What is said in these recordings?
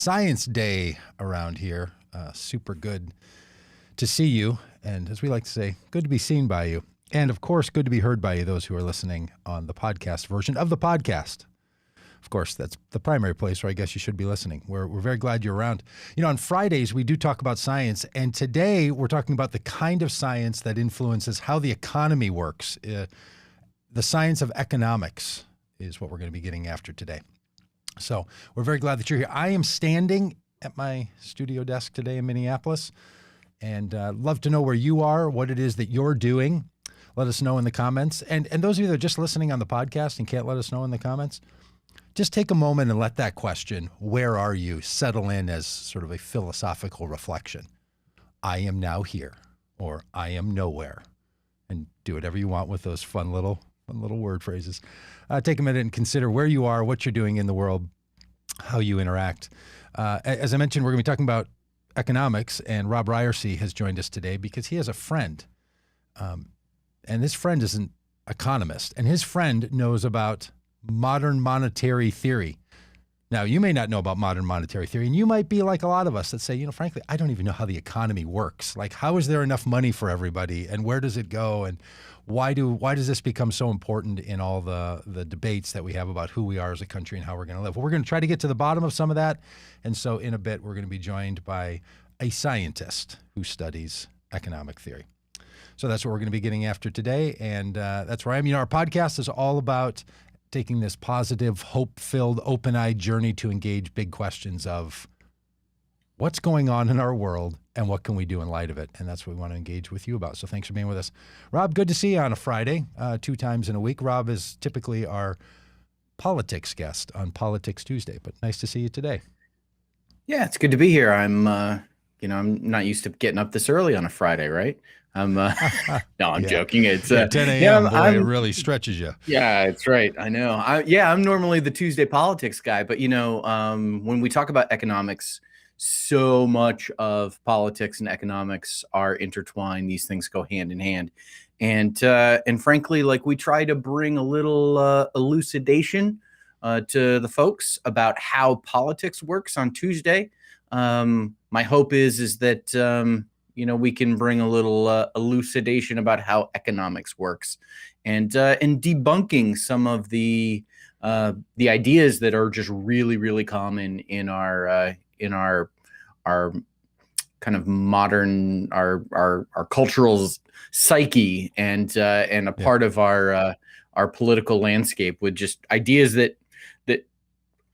Science Day around here. Super good to see you. And as we like to say, good to be seen by you. And of course, good to be heard by you, those who are listening on the podcast version of the podcast. Of course, that's the primary place where I guess you should be listening. We're very glad you're around. You know, on Fridays, we do talk about science. And today we're talking about the kind of science that influences how the economy works. The science of economics is what we're going to be getting after today. So we're very glad that you're here. I am standing at my studio desk today in Minneapolis, and love to know where you are, what it is that you're doing. Let us know in the comments. And those of you that are just listening on the podcast and can't let us know in the comments, just take a moment and let that question, where are you, settle in as sort of a philosophical reflection. I am now here, or I am nowhere. And do whatever you want with those fun little word phrases. Take a minute and consider where you are, what you're doing in the world, how you interact. As I mentioned, we're going to be talking about economics, and Robb Ryerse has joined us today because he has a friend. And this friend is an economist, and his friend knows about modern monetary theory. Now, you may not know about modern monetary theory, and you might be like a lot of us that say, frankly, I don't even know how the economy works. Like, how is there enough money for everybody, and where does it go, and why does this become so important in all the debates that we have about who we are as a country and how we're going to live? Well, we're going to try to get to the bottom of some of that, and so in a bit, we're going to be joined by a scientist who studies economic theory. So that's what we're going to be getting after today, and that's where I am. Our podcast is all about taking this positive, hope-filled, open-eyed journey to engage big questions of what's going on in our world and what can we do in light of it. And that's what we want to engage with you about. So thanks for being with us. Robb, good to see you on a Friday, 2 times in a week. Robb is typically our politics guest on Politics Tuesday, but nice to see you today. Yeah, it's good to be here. I'm not used to getting up this early on a Friday, right? No, I'm joking. It's 10 a.m. Boy, it really stretches you. Yeah, it's right. I know. I'm normally the Tuesday politics guy, but when we talk about economics, so much of politics and economics are intertwined. These things go hand in hand, and frankly, like, we try to bring a little elucidation to the folks about how politics works on Tuesday. My hope is that we can bring a little elucidation about how economics works, and debunking some of the ideas that are just really, really common in our kind of modern our cultural psyche, and a part of our political landscape, with just ideas that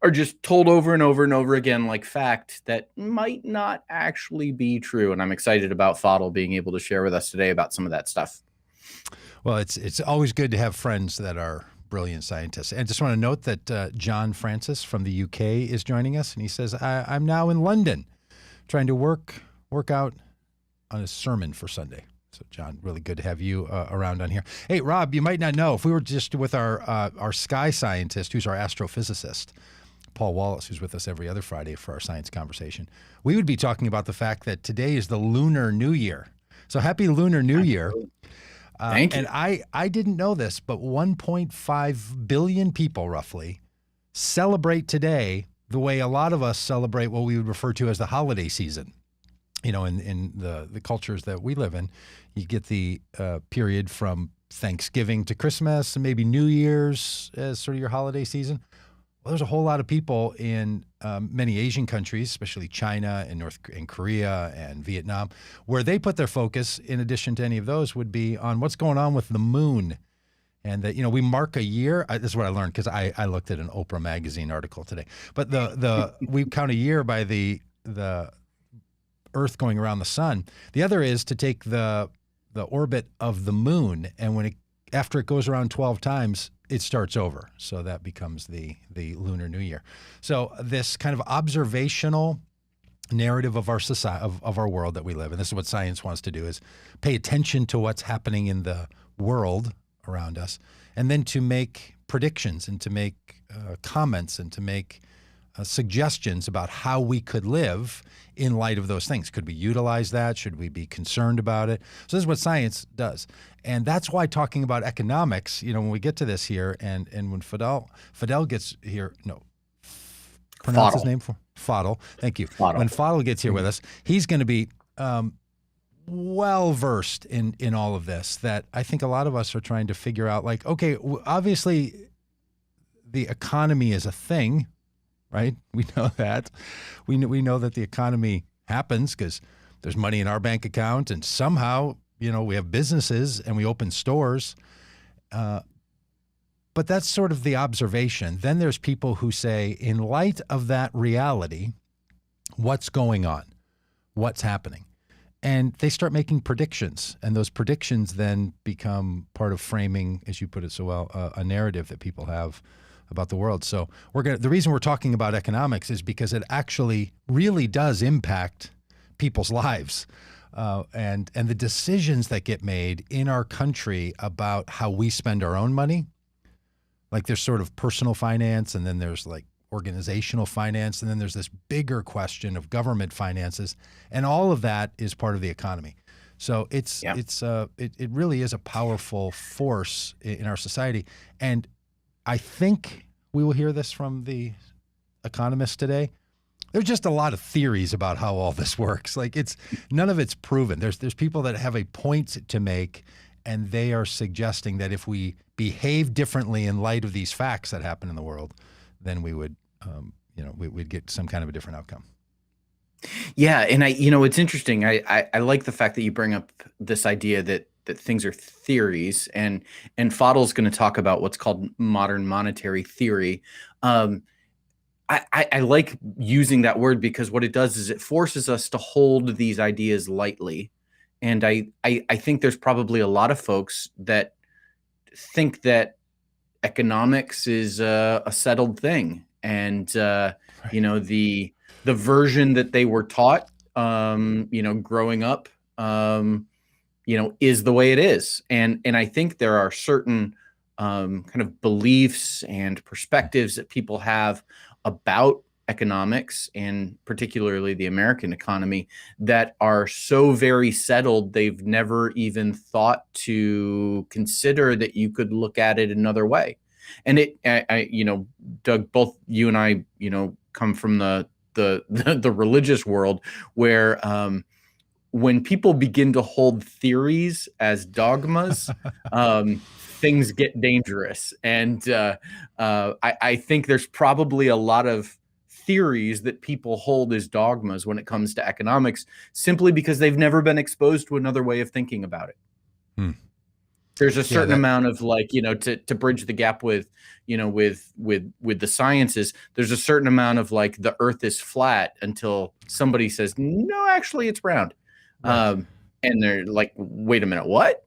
are just told over and over and over again like fact that might not actually be true. And I'm excited about Fadhel being able to share with us today about some of that stuff. Well, it's always good to have friends that are brilliant scientists. And I just want to note that John Francis from the UK is joining us, and he says, I'm now in London trying to work out on a sermon for Sunday. So, John, really good to have you around on here. Hey, Robb, you might not know, if we were just with our sky scientist, who's our astrophysicist, Paul Wallace, who's with us every other Friday for our science conversation, we would be talking about the fact that today is the Lunar New Year. So happy Lunar New Year. Thank you. And I didn't know this, but 1.5 billion people roughly celebrate today the way a lot of us celebrate what we would refer to as the holiday season. In the cultures that we live in, you get the period from Thanksgiving to Christmas and maybe New Year's as sort of your holiday season. Well, there's a whole lot of people in many Asian countries, especially China and Korea and Vietnam, where they put their focus, in addition to any of those, would be on what's going on with the moon. And that, we mark a year. This is what I learned because I looked at an Oprah magazine article today. But we count a year by the Earth going around the sun. The other is to take the orbit of the moon, and after it goes around 12 times, it starts over. So that becomes the Lunar New Year. So this kind of observational narrative of our society, of our world that we live in, this is what science wants to do, is pay attention to what's happening in the world around us, and then to make predictions and to make comments and to make suggestions about how we could live in light of those things. Could we utilize that? Should we be concerned about it? So this is what science does. And that's why talking about economics, when we get to this here, and when Fadhel gets here, pronounce his name for Fadhel, thank you. Fadhel. When Fadhel gets here with us, he's going to be well versed in all of this. That I think a lot of us are trying to figure out. Like, okay, obviously, the economy is a thing, right? We know that. We know that the economy happens because there's money in our bank account, and somehow, we have businesses and we open stores. But that's sort of the observation. Then there's people who say, in light of that reality, what's going on? What's happening? And they start making predictions. And those predictions then become part of framing, as you put it so well, a narrative that people have about the world. So the reason we're talking about economics is because it actually really does impact people's lives. And the decisions that get made in our country about how we spend our own money. Like there's sort of personal finance, and then there's like organizational finance, and then there's this bigger question of government finances, and all of that is part of the economy. So it really is a powerful force in our society. And I think we will hear this from the Economist today. There's just a lot of theories about how all this works. Like none of it's proven. There's people that have a point to make, and they are suggesting that if we behave differently in light of these facts that happen in the world, then we would, we'd get some kind of a different outcome. Yeah, and it's interesting. I like the fact that you bring up this idea that things are theories, and Fadhel's going to talk about what's called modern monetary theory. I like using that word because what it does is it forces us to hold these ideas lightly. And I think there's probably a lot of folks that think that economics is a settled thing. And, Right. The version that they were taught, growing up, is the way it is. And I think there are certain kind of beliefs and perspectives that people have about economics, and particularly the American economy, that are so very settled they've never even thought to consider that you could look at it another way. And Doug, both you and I, come from the religious world, where when people begin to hold theories as dogmas, things get dangerous. And I think there's probably a lot of theories that people hold as dogmas when it comes to economics, simply because they've never been exposed to another way of thinking about it. There's a certain amount of to bridge the gap with the sciences. There's a certain amount of like the earth is flat until somebody says, no, actually it's round. Right. And they're like, wait a minute, what?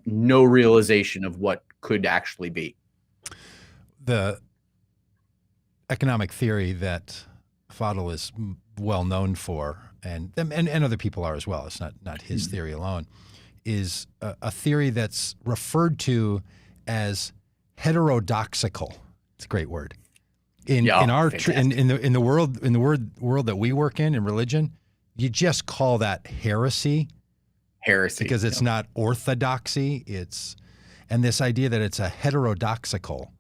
No realization of what could actually be. The economic theory that Fadhel is well known for, and other people are as well, it's not his theory alone, is a theory that's referred to as heterodoxical. It's a great word. In the world that we work in religion, you just call that heresy because it's not orthodoxy. And this idea that it's a heterodoxical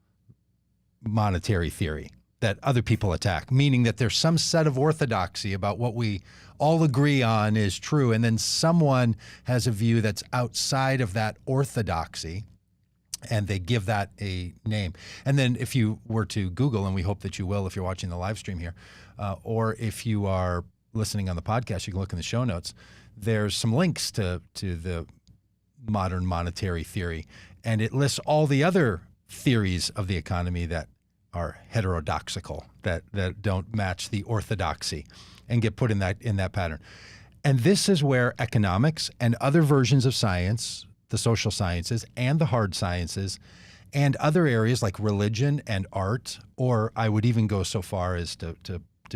monetary theory that other people attack, meaning that there's some set of orthodoxy about what we all agree on is true, and then someone has a view that's outside of that orthodoxy, and they give that a name. And then if you were to Google, and we hope that you will if you're watching the live stream here, or if you are listening on the podcast, you can look in the show notes. There's some links to the modern monetary theory, and it lists all the other theories of the economy that are heterodoxical, that don't match the orthodoxy and get put in that pattern. And this is where economics and other versions of science, the social sciences and the hard sciences, and other areas like religion and art, or I would even go so far as to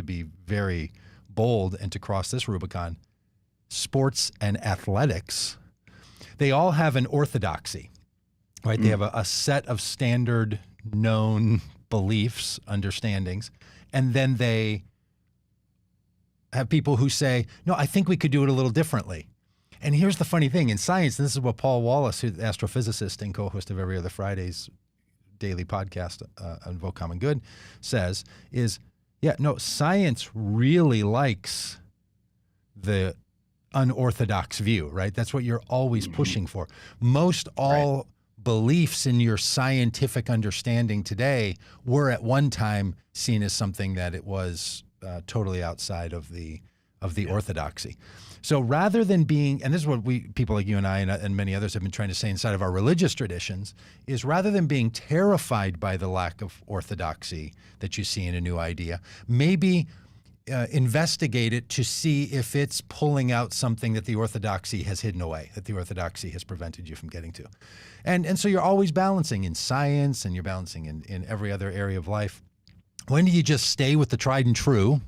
be very bold and to cross this Rubicon, sports and athletics, they all have an orthodoxy, right? They have a set of standard known beliefs, understandings, and then they have people who say, no, I think we could do it a little differently. And here's the funny thing. In science, and this is what Paul Wallace, who's the astrophysicist and co-host of Every Other Friday's daily podcast on Vote Common Good, says is, Yeah, no, science really likes the unorthodox view, right? That's what you're always pushing for. Most all beliefs in your scientific understanding today were at one time seen as something that it was totally outside of the orthodoxy. So rather than being, and this is what people like you and I and many others have been trying to say inside of our religious traditions, is rather than being terrified by the lack of orthodoxy that you see in a new idea, maybe investigate it to see if it's pulling out something that the orthodoxy has hidden away, that the orthodoxy has prevented you from getting to. And so you're always balancing in science, and you're balancing in every other area of life. When do you just stay with the tried and true?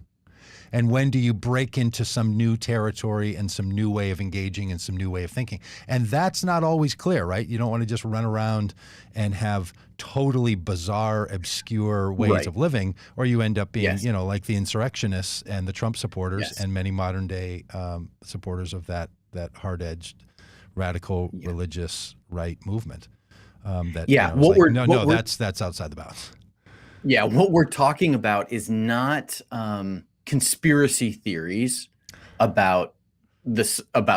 And when do you break into some new territory and some new way of engaging and some new way of thinking? And that's not always clear, right? You don't want to just run around and have totally bizarre, obscure ways of living, or you end up being, like the insurrectionists and the Trump supporters and many modern day supporters of that hard-edged, radical religious right movement. That's outside the bounds. Yeah, what we're talking about is not conspiracy theories about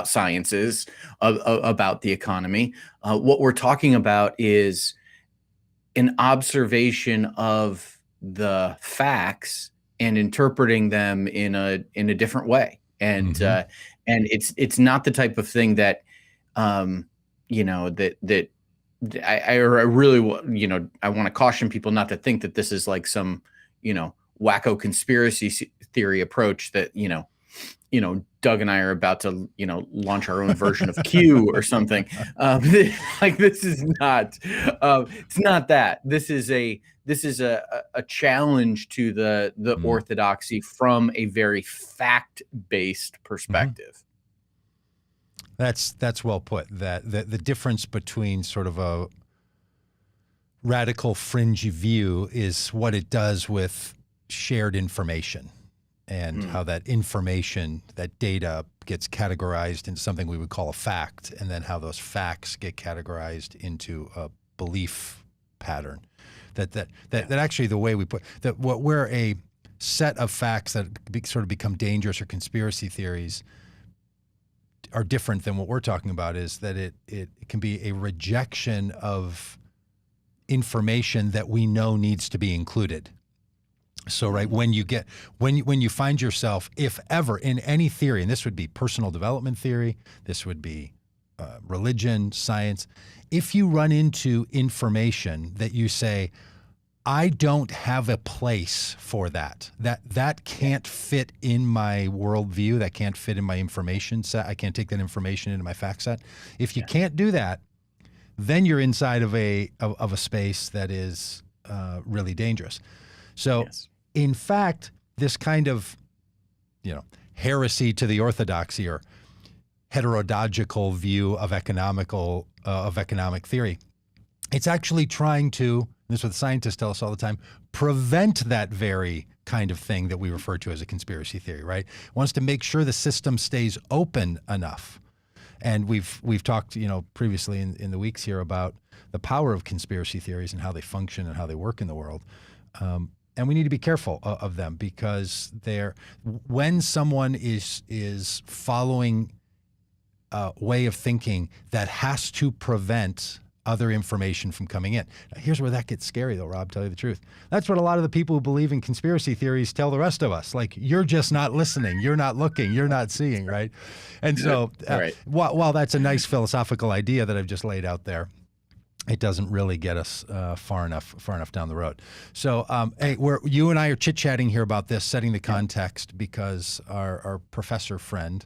sciences, about the economy. What we're talking about is an observation of the facts and interpreting them in a different way. And and it's not the type of thing that I really I want to caution people not to think that this is like some wacko conspiracy theory approach that Doug and I are about to launch our own version of Q or something. Like this is not it's not that. This is a challenge to the orthodoxy from a very fact-based perspective. That's well put. That the difference between sort of a radical fringy view is what it does with shared information, and how that information, that data, gets categorized into something we would call a fact, and then how those facts get categorized into a belief pattern. That actually the way we put that, where a set of facts that sort of become dangerous or conspiracy theories are different than what we're talking about, is that it can be a rejection of information that we know needs to be included. So, right, when you find yourself, if ever, in any theory, and this would be personal development theory, this would be religion, science, if you run into information that you say, I don't have a place for that can't fit in my worldview, that can't fit in my information set, I can't take that information into my fact set. If you can't do that, then you're inside of a space that is really dangerous. So, in fact, this kind of, heresy to the orthodoxy or heterodoxical view of economic theory, it's actually trying to, and this is what scientists tell us all the time, prevent that very kind of thing that we refer to as a conspiracy theory, right? It wants to make sure the system stays open enough. And we've talked, previously in the weeks here about the power of conspiracy theories and how they function and how they work in the world. And we need to be careful of them, because when someone is following a way of thinking that has to prevent other information from coming in. Now, here's where that gets scary, though, Rob, tell you the truth. That's what a lot of the people who believe in conspiracy theories tell the rest of us. Like, you're just not listening. You're not looking. You're not seeing, right? And so while that's a nice philosophical idea that I've just laid out there, it doesn't really get us far enough down the road. So, hey, you and I are chit-chatting here about this, setting the context, because our professor friend,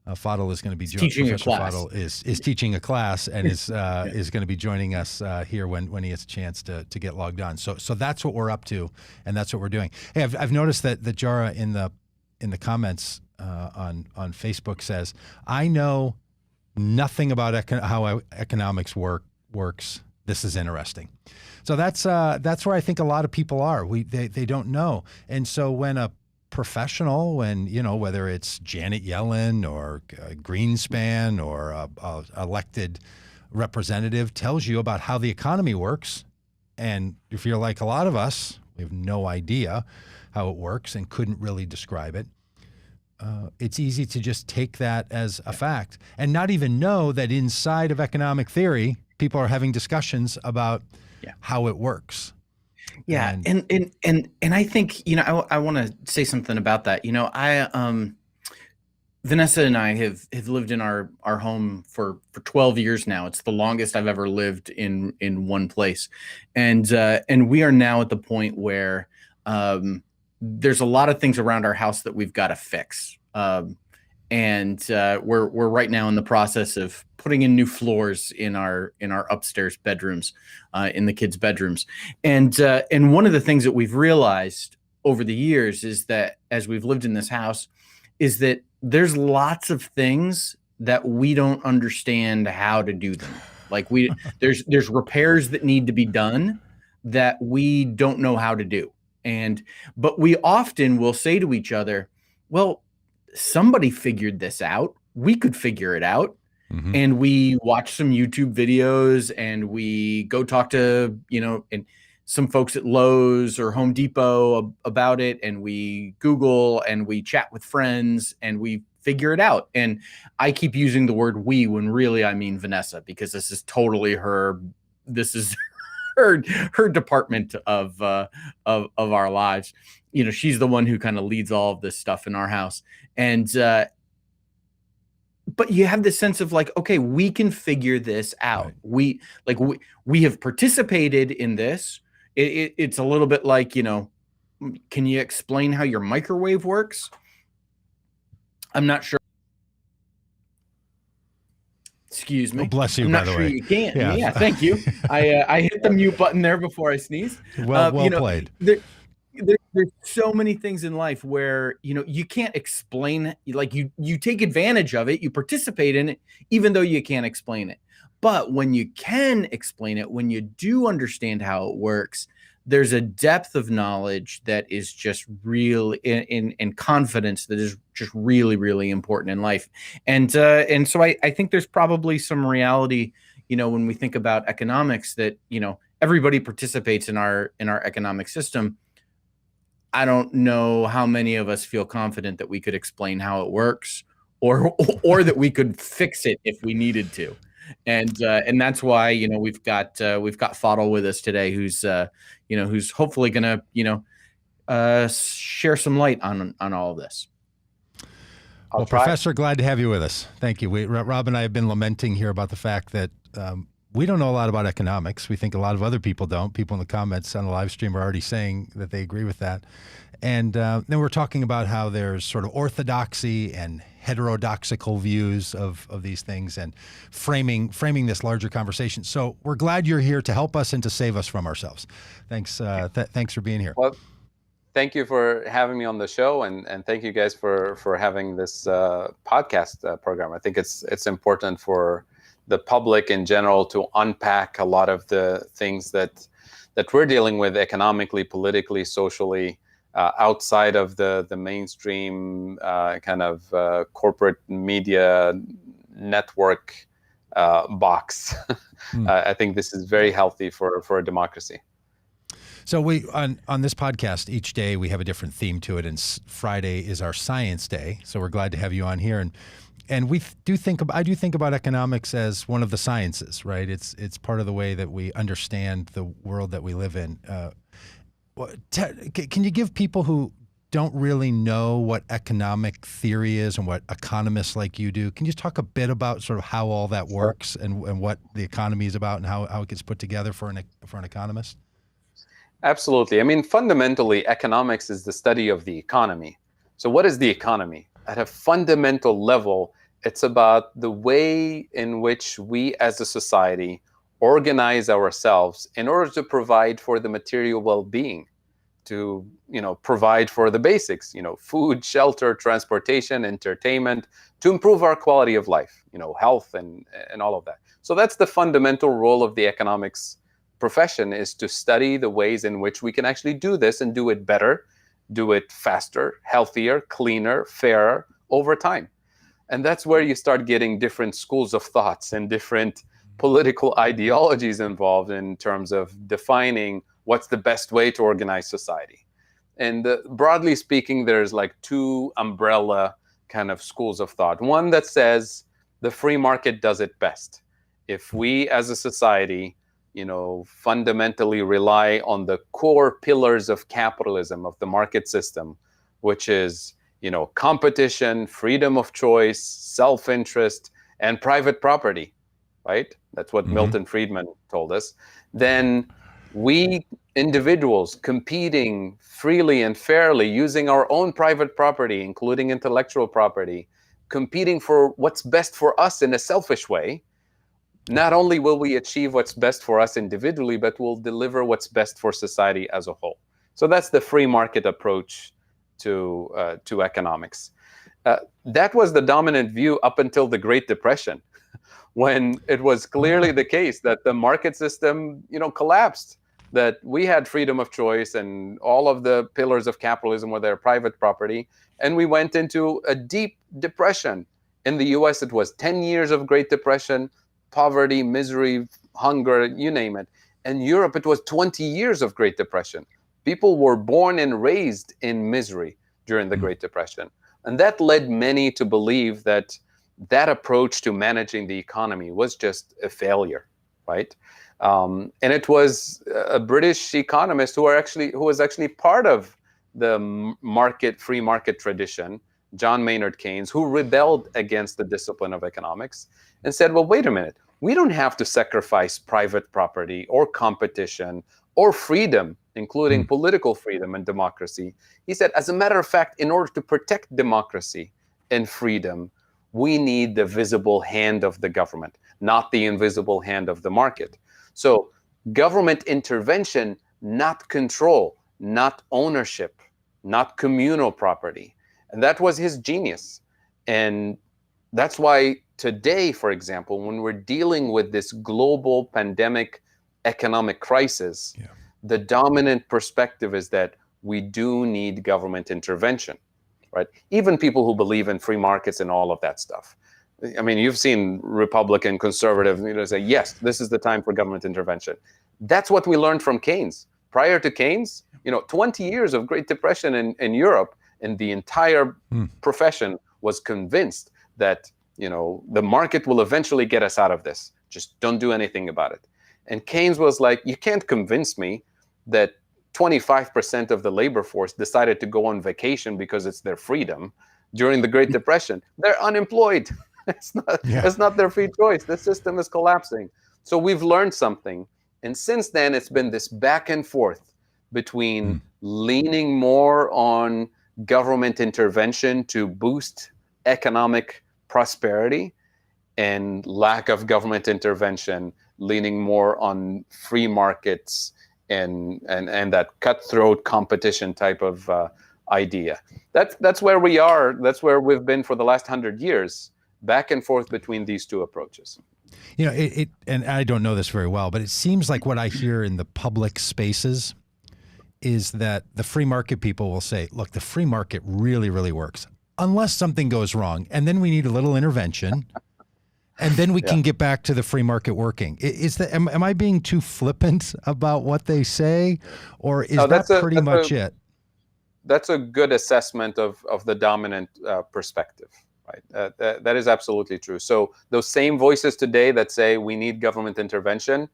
Fadhel, is going to be teaching a class. Fadhel is teaching a class and is going to be joining us here when he has a chance to get logged on. So that's what we're up to, and that's what we're doing. Hey, I've noticed that Jara in the comments on Facebook says, I know nothing about how economics works. This is interesting. So that's where I think a lot of people are. They don't know, and so when a professional, whether it's Janet Yellen or Greenspan or a elected representative tells you about how the economy works, and if you're like a lot of us, we have no idea, how it works and couldn't really describe it. It's easy to just take that as a fact and not even know that inside of economic theory, people are having discussions about how it works. Yeah. And I think, I want to say something about that. Vanessa and I have lived in our home for 12 years now. It's the longest I've ever lived in one place. And we are now at the point where there's a lot of things around our house that we've got to fix. And we're right now in the process of putting in new floors in our upstairs bedrooms, in the kids' bedrooms. And one of the things that we've realized over the years is that as we've lived in this house, is that there's lots of things that we don't understand how to do them. Like there's repairs that need to be done that we don't know how to do. But we often will say to each other, well, somebody figured this out. We could figure it out. Mm-hmm. And we watch some YouTube videos and we go talk to, and some folks at Lowe's or Home Depot about it. And we Google and we chat with friends and we figure it out. And I keep using the word we when really I mean Vanessa, because this is totally this is her department of our lives. She's the one who kind of leads all of this stuff in our house. And, but you have this sense of like, okay, we can figure this out. Right. We have participated in this. It's a little bit like, can you explain how your microwave works? I'm not sure. Excuse me. Oh, bless you, I'm by not the sure way. You can. Yeah, thank you. I hit the mute button there before I sneezed. Well played. There's so many things in life where, you can't explain, like you take advantage of it, you participate in it, even though you can't explain it. But when you can explain it, when you do understand how it works, there's a depth of knowledge that is just real in confidence that is just really, really important in life. And so I think there's probably some reality, when we think about economics that, everybody participates in our economic system. I don't know how many of us feel confident that we could explain how it works or that we could fix it if we needed to. And that's why, we've got Fadhel with us today, who's hopefully going to, share some light on all of this. Well, Professor, glad to have you with us. Thank you. Rob and I have been lamenting here about the fact that we don't know a lot about economics. We think a lot of other people don't. People in the comments on the live stream are already saying that they agree with that. And then we're talking about how there's sort of orthodoxy and heterodoxical views of these things and framing this larger conversation. So we're glad you're here to help us and to save us from ourselves. Thanks. Thanks for being here. Well, thank you for having me on the show, and thank you guys for having this podcast program. I think it's important for the public in general to unpack a lot of the things that we're dealing with economically, politically, socially, outside of the mainstream kind of corporate media network box. I think this is very healthy for a democracy. So we on this podcast, each day we have a different theme to it, and Friday is our Science Day. So we're glad to have you on here, and I do think about economics as one of the sciences, right? It's part of the way that we understand the world that we live in. Can you give people who don't really know what economic theory is and what economists like you do, can you just talk a bit about sort of how all that works and what the economy is about and how it gets put together for an economist? Absolutely. I mean, fundamentally, economics is the study of the economy. So what is the economy? At a fundamental level, it's about the way in which we as a society organize ourselves in order to provide for the material well-being, to provide for the basics, food, shelter, transportation, entertainment, to improve our quality of life, health and all of that. So that's the fundamental role of the economics profession, is to study the ways in which we can actually do this and do it better, do it faster, healthier, cleaner, fairer over time. And that's where you start getting different schools of thoughts and different political ideologies involved in terms of defining what's the best way to organize society. And broadly speaking, there's like two umbrella kind of schools of thought. One that says the free market does it best. If we as a society, fundamentally rely on the core pillars of capitalism, of the market system, which is, competition, freedom of choice, self-interest, and private property, right? That's what Milton Friedman told us. Then we individuals competing freely and fairly using our own private property, including intellectual property, competing for what's best for us in a selfish way, not only will we achieve what's best for us individually, but we'll deliver what's best for society as a whole. So that's the free market approach to economics. That was the dominant view up until the Great Depression, when it was clearly the case that the market system, collapsed, that we had freedom of choice and all of the pillars of capitalism were their private property, and we went into a deep depression. In the US, it was 10 years of Great Depression, poverty, misery, hunger, you name it. In Europe, it was 20 years of Great Depression. People were born and raised in misery during the Great Depression. And that led many to believe that approach to managing the economy was just a failure, right? And it was a British economist who was actually part of the free market tradition, John Maynard Keynes, who rebelled against the discipline of economics and said, well, wait a minute, we don't have to sacrifice private property or competition or freedom, including political freedom and democracy. He said, as a matter of fact, in order to protect democracy and freedom, we need the visible hand of the government, not the invisible hand of the market. So government intervention, not control, not ownership, not communal property. And that was his genius. And that's why today, for example, when we're dealing with this global pandemic economic crisis, the dominant perspective is that we do need government intervention, right? Even people who believe in free markets and all of that stuff. I mean, you've seen Republican, conservative, say, yes, this is the time for government intervention. That's what we learned from Keynes. Prior to Keynes, 20 years of Great Depression in Europe, and the entire profession was convinced that, the market will eventually get us out of this. Just don't do anything about it. And Keynes was like, you can't convince me that 25% of the labor force decided to go on vacation because it's their freedom during the Great Depression. They're unemployed. It's not their free choice. The system is collapsing. So we've learned something. And since then, it's been this back and forth between leaning more on government intervention to boost economic prosperity and lack of government intervention, leaning more on free markets and that cutthroat competition type of idea. That's where we are. That's where we've been for the last 100 years, back and forth between these two approaches. And I don't know this very well, but it seems like what I hear in the public spaces is that the free market people will say, look, the free market really, really works unless something goes wrong. And then we need a little intervention. And then we can get back to the free market working. Am I being too flippant about what they say, or is that pretty much it? That's a good assessment of the dominant perspective, right? That is absolutely true. So those same voices today that say we need government intervention,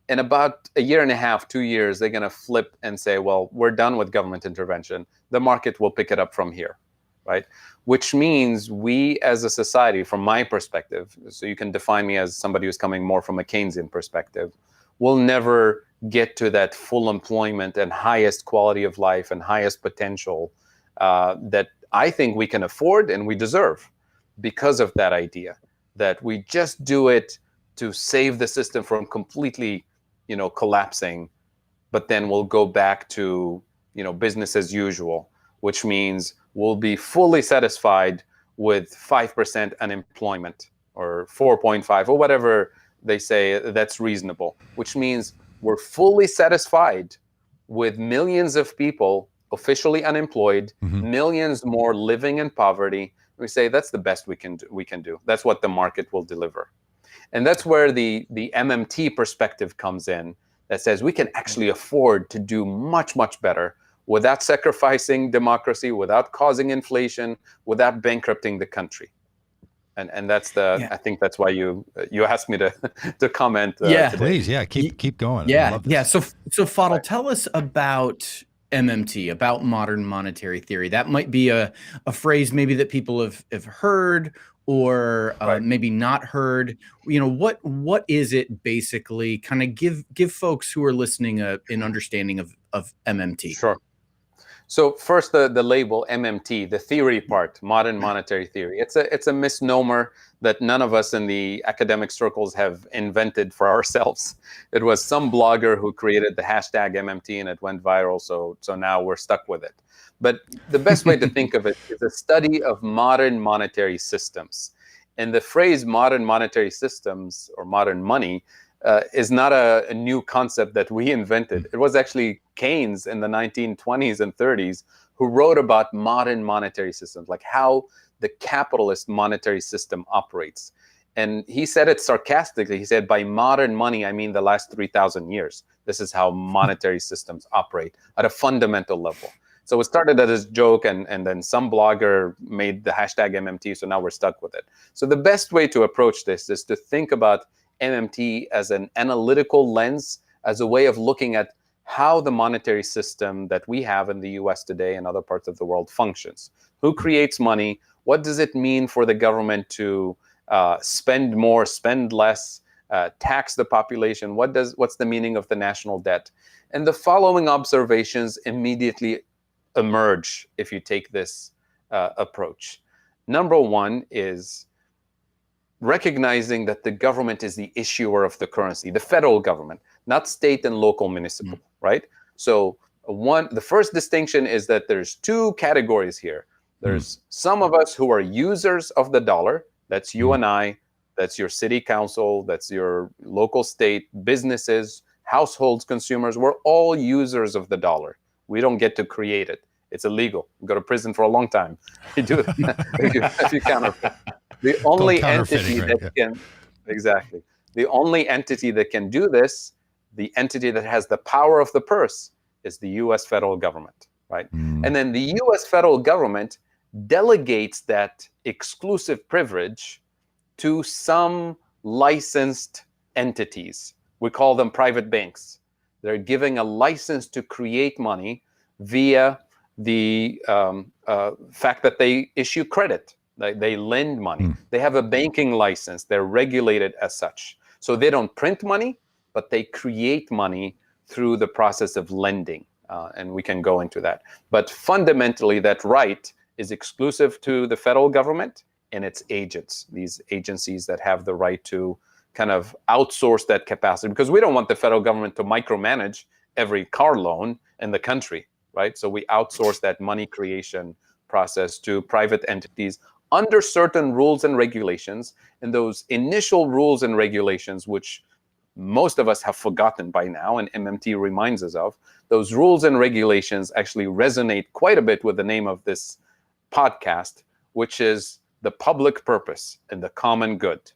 in about a year and a half, 2 years, they're going to flip and say, well, we're done with government intervention. The market will pick it up from here, right? Which means we as a society, from my perspective, so you can define me as somebody who's coming more from a Keynesian perspective, will never get to that full employment and highest quality of life and highest potential that I think we can afford and we deserve because of that idea that we just do it to save the system from completely, collapsing, but then we'll go back to, business as usual, which means we'll be fully satisfied with 5% unemployment or 4.5 or whatever they say that's reasonable, which means we're fully satisfied with millions of people officially unemployed, millions more living in poverty. We say that's the best we can do. That's what the market will deliver. And that's where the MMT perspective comes in, that says we can actually afford to do much, much better without sacrificing democracy, without causing inflation, without bankrupting the country. And that's I think that's why you asked me to comment Yeah. today. Please, keep going. I Yeah, love this. yeah. So Fadhel, tell us about MMT, about modern monetary theory. That might be a phrase maybe that people have heard or maybe not heard. What is it basically? Kind of give folks who are listening an understanding of MMT. Sure. So first, the label MMT, the theory part, modern monetary theory. It's a misnomer that none of us in the academic circles have invented for ourselves. It was some blogger who created the hashtag MMT and it went viral. So now we're stuck with it. But the best way to think of it is a study of modern monetary systems. And the phrase modern monetary systems or modern money is not a new concept that we invented. It was actually Keynes in the 1920s and 30s who wrote about modern monetary systems, like how the capitalist monetary system operates. And he said it sarcastically. He said, by modern money, I mean the last 3,000 years. This is how monetary systems operate at a fundamental level. So it started as a joke, and then some blogger made the hashtag MMT, so now we're stuck with it. So the best way to approach this is to think about MMT as an analytical lens, as a way of looking at how the monetary system that we have in the US today and other parts of the world functions. Who creates money? What does it mean for the government to spend more, spend less, tax the population? What's the meaning of the national debt? And the following observations immediately emerge if you take this approach. Number one is recognizing that the government is the issuer of the currency, the federal government, not state and local municipal, right? So the first distinction is that there's two categories here. There's some of us who are users of the dollar. That's you and I. That's your city council. That's your local state, businesses, households, consumers. We're all users of the dollar. We don't get to create it. It's illegal. You go to prison for a long time. You do it if you counterfeit. The only entity that can the only entity that can do this, the entity that has the power of the purse, is the U.S. federal government, right? And then the U.S. federal government delegates that exclusive privilege to some licensed entities. We call them private banks. They're giving a license to create money via the fact that they issue credit. They lend money. They have a banking license. They're regulated as such. So they don't print money, but they create money through the process of lending. And we can go into that. But fundamentally, that right is exclusive to the federal government and its agents, these agencies that have the right to kind of outsource that capacity. Because we don't want the federal government to micromanage every car loan in the country, right? So we outsource that money creation process to private entities under certain rules and regulations. And those initial rules and regulations, which most of us have forgotten by now, and MMT reminds us of, those rules and regulations actually resonate quite a bit with the name of this podcast, which is the public purpose and the common good,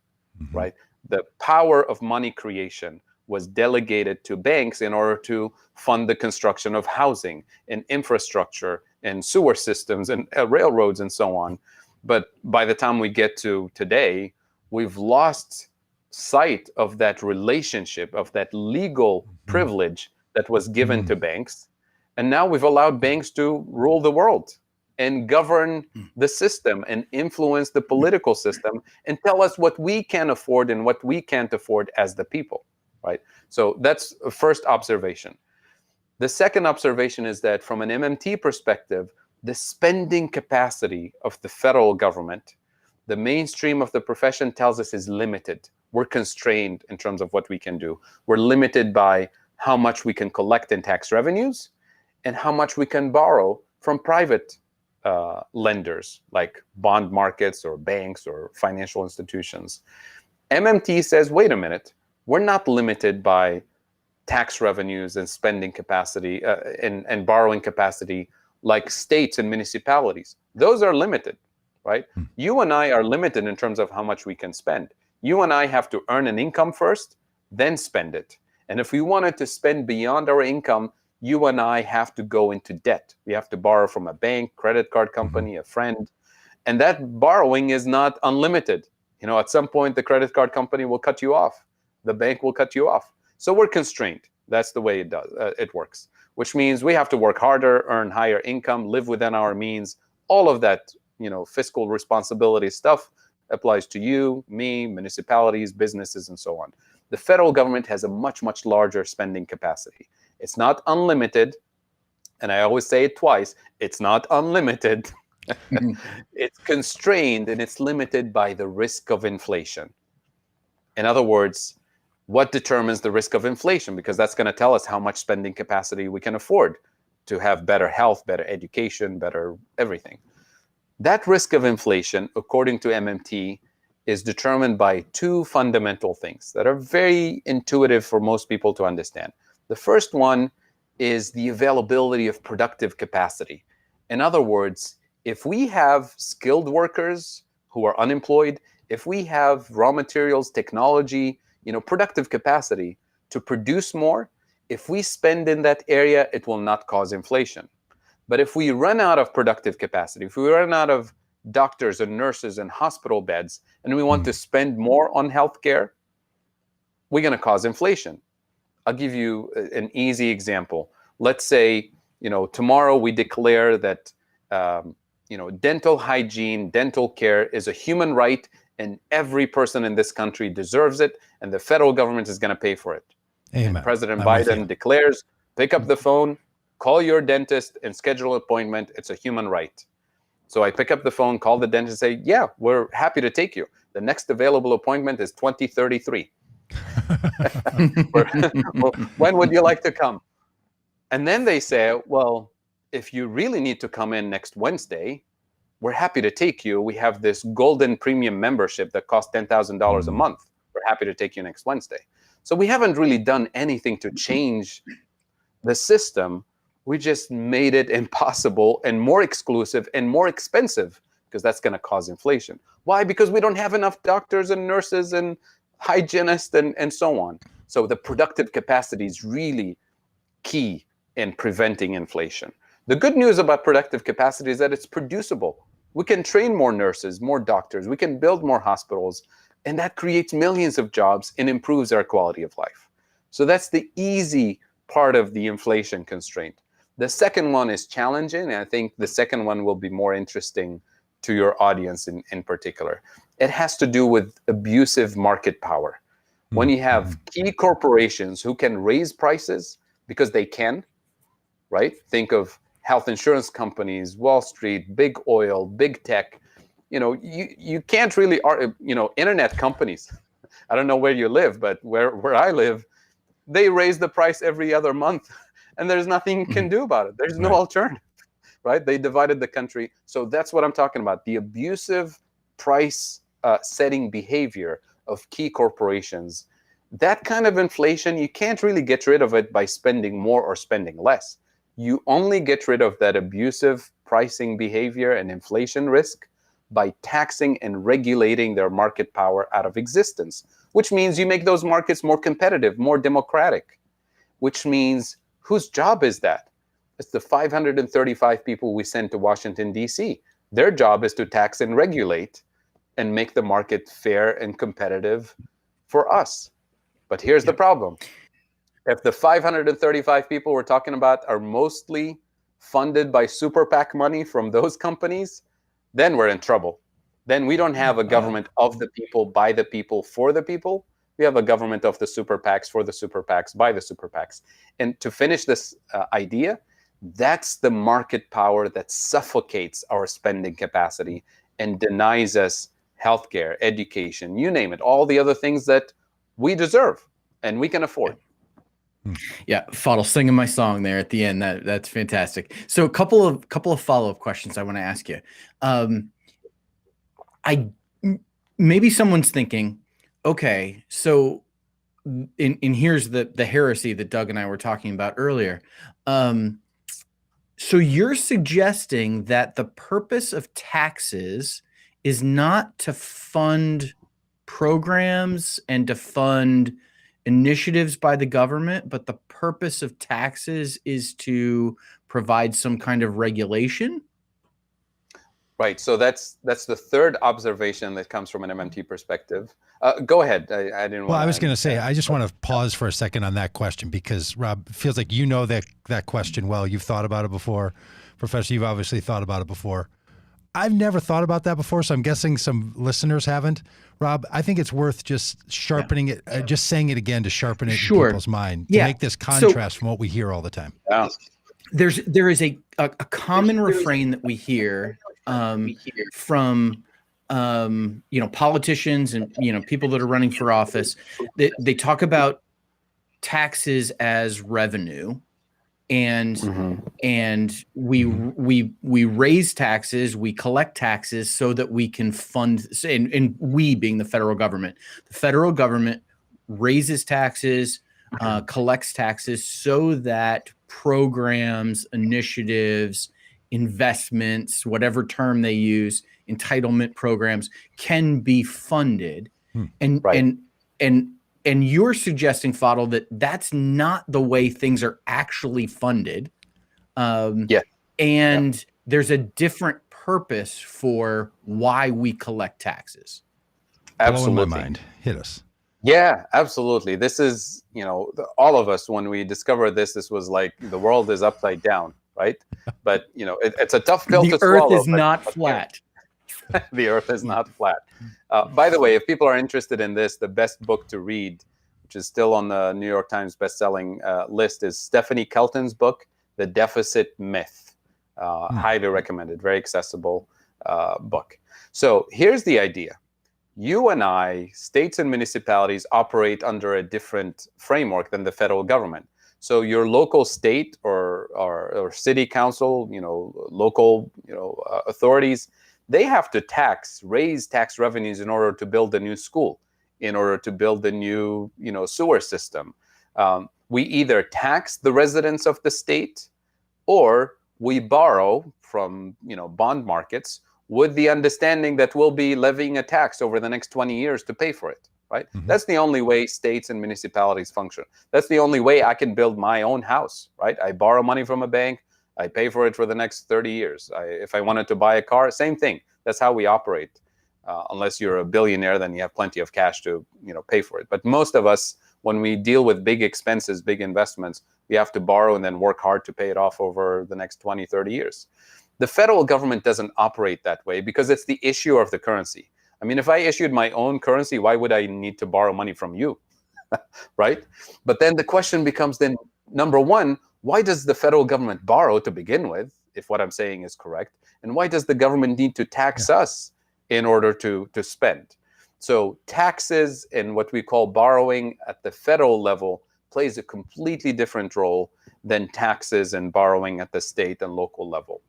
right? The power of money creation was delegated to banks in order to fund the construction of housing and infrastructure and sewer systems and railroads and so on. But by the time we get to today, we've lost sight of that relationship, of that legal privilege that was given to banks. And now we've allowed banks to rule the world and govern the system and influence the political system and tell us what we can afford and what we can't afford as the people, right? So that's a first observation. The second observation is that from an MMT perspective, the spending capacity of the federal government, the mainstream of the profession tells us is limited. We're constrained in terms of what we can do. We're limited by how much we can collect in tax revenues and how much we can borrow from private lenders like bond markets or banks or financial institutions. MMT says, wait a minute, we're not limited by tax revenues and spending capacity and borrowing capacity like states and municipalities. Those are limited, right? You and I are limited in terms of how much we can spend. You and I have to earn an income first, then spend it. And if we wanted to spend beyond our income, you and I have to go into debt. We have to borrow from a bank, credit card company, a friend. And that borrowing is not unlimited. At some point, the credit card company will cut you off. The bank will cut you off. So we're constrained. That's the way it works, which means we have to work harder, earn higher income, live within our means. All of that, fiscal responsibility stuff applies to you, me, municipalities, businesses, and so on. The federal government has a much, much larger spending capacity. It's not unlimited. And I always say it twice. It's not unlimited. It's constrained, and it's limited by the risk of inflation. In other words, what determines the risk of inflation? Because that's going to tell us how much spending capacity we can afford to have better health, better education, better everything. That risk of inflation, according to MMT, is determined by two fundamental things that are very intuitive for most people to understand. The first one is the availability of productive capacity. In other words, if we have skilled workers who are unemployed, if we have raw materials, technology, productive capacity to produce more, if we spend in that area, it will not cause inflation. But if we run out of productive capacity, if we run out of doctors and nurses and hospital beds, and we want to spend more on healthcare, we're going to cause inflation. I'll give you an easy example. Let's say, tomorrow we declare that, dental hygiene, dental care is a human right, and every person in this country deserves it, and the federal government is going to pay for it. Amen. And President Biden declares, pick up the phone, call your dentist, and schedule an appointment. It's a human right. So I pick up the phone, call the dentist, say, yeah, we're happy to take you. The next available appointment is 2033. When would you like to come? And then they say, well, if you really need to come in next Wednesday, we're happy to take you. We have this golden premium membership that costs $10,000 a month. We're happy to take you next Wednesday. So we haven't really done anything to change the system. We just made it impossible and more exclusive and more expensive, because that's going to cause inflation. Why? Because we don't have enough doctors and nurses and hygienists and so on. So the productive capacity is really key in preventing inflation. The good news about productive capacity is that it's producible. We can train more nurses, more doctors. We can build more hospitals. And that creates millions of jobs and improves our quality of life. So that's the easy part of the inflation constraint. The second one is challenging, and I think the second one will be more interesting to your audience in particular. It has to do with abusive market power. When you have key corporations who can raise prices because they can, right? Think of health insurance companies, Wall Street, big oil, big tech. You can't really, internet companies. I don't know where you live, but where I live, they raise the price every other month, and there's nothing you can do about it. There's no alternative, right? They divided the country. So that's what I'm talking about. The abusive price setting behavior of key corporations. That kind of inflation, you can't really get rid of it by spending more or spending less. You only get rid of that abusive pricing behavior and inflation risk by taxing and regulating their market power out of existence, which means you make those markets more competitive, more democratic, which means whose job is that? It's the 535 people we send to Washington, D.C. Their job is to tax and regulate and make the market fair and competitive for us. But here's the problem. If the 535 people we're talking about are mostly funded by super PAC money from those companies, then we're in trouble. Then we don't have a government of the people, by the people, for the people. We have a government of the super PACs, for the super PACs, by the super PACs. And to finish this idea, that's the market power that suffocates our spending capacity and denies us healthcare, education, you name it, all the other things that we deserve and we can afford. Yeah, Fadhel singing my song there at the end. That's fantastic. So a couple of follow-up questions I want to ask you. Maybe someone's thinking, okay, so and here's the heresy that Doug and I were talking about earlier. So you're suggesting that the purpose of taxes is not to fund programs and to fund initiatives by the government, but the purpose of taxes is to provide some kind of regulation? Right. So that's the third observation that comes from an MMT perspective. Go ahead. I didn't want. Well, I was going to say, I just want to pause for a second on that question, because Rob, it feels like you know that question well. You've thought about it before. Professor, you've obviously thought about it before. I've never thought about that before, so I'm guessing some listeners haven't. Rob, I think it's worth just sharpening it, just saying it again to sharpen it in people's mind, to make this contrast from what we hear all the time. Yeah. There is a common refrain that we hear from politicians and people that are running for office. They talk about taxes as revenue, and we raise taxes, we collect taxes so that we can fund, and we being the federal government raises taxes, collects taxes so that programs, initiatives, investments, whatever term they use, entitlement programs can be funded. And you're suggesting, Fadhel, that that's not the way things are actually funded. And there's a different purpose for why we collect taxes. Absolutely. Blow my mind. Hit us. Yeah, absolutely. This is, all of us, when we discovered this was like the world is upside down, right? But, it's a tough pill to swallow. The earth is not flat. The earth is not flat. By the way, if people are interested in this, the best book to read, which is still on the New York Times bestselling list, is Stephanie Kelton's book, The Deficit Myth. Highly recommended, very accessible book. So here's the idea. You and I, states and municipalities, operate under a different framework than the federal government. So your local state or city council, local authorities, they have to raise tax revenues in order to build a new school, in order to build a new sewer system. We either tax the residents of the state, or we borrow from bond markets, with the understanding that we'll be levying a tax over the next 20 years to pay for it, right? That's the only way states and municipalities function. That's the only way I can build my own house, right? I borrow money from a bank, I pay for it for the next 30 years. If I wanted to buy a car, same thing. That's how we operate. Unless you're a billionaire, then you have plenty of cash to pay for it. But most of us, when we deal with big expenses, big investments, we have to borrow and then work hard to pay it off over the next 20, 30 years. The federal government doesn't operate that way because it's the issue of the currency. I mean, if I issued my own currency, why would I need to borrow money from you, right? But then the question becomes then, number one, why does the federal government borrow to begin with, if what I'm saying is correct? And why does the government need to tax us in order to spend? So taxes and what we call borrowing at the federal level plays a completely different role than taxes and borrowing at the state and local level.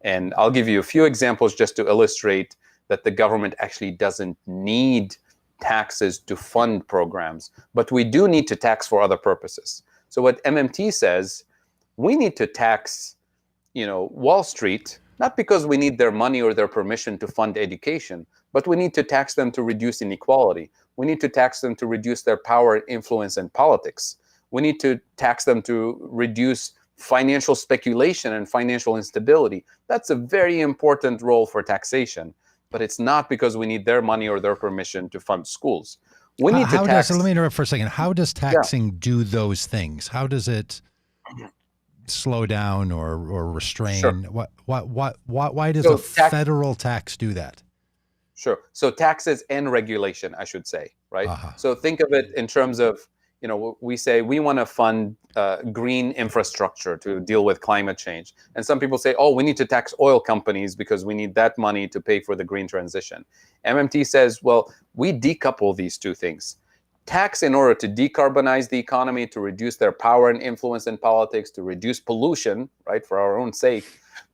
And I'll give you a few examples just to illustrate that the government actually doesn't need taxes to fund programs, but we do need to tax for other purposes. So what MMT says, we need to tax, Wall Street, not because we need their money or their permission to fund education, but we need to tax them to reduce inequality. We need to tax them to reduce their power and influence in politics. We need to tax them to reduce financial speculation and financial instability. That's a very important role for taxation, but it's not because we need their money or their permission to fund schools. We need to tax. Let me interrupt for a second. How does taxing do those things? How does it slow down or restrain? Sure. Why does a federal tax do that? Sure. So taxes and regulation, I should say, right? So think of it in terms of, we say we want to fund green infrastructure to deal with climate change. And some people say, oh, we need to tax oil companies because we need that money to pay for the green transition. MMT says, well, we decouple these two things. Tax in order to decarbonize the economy, to reduce their power and influence in politics, to reduce pollution, right, for our own sake,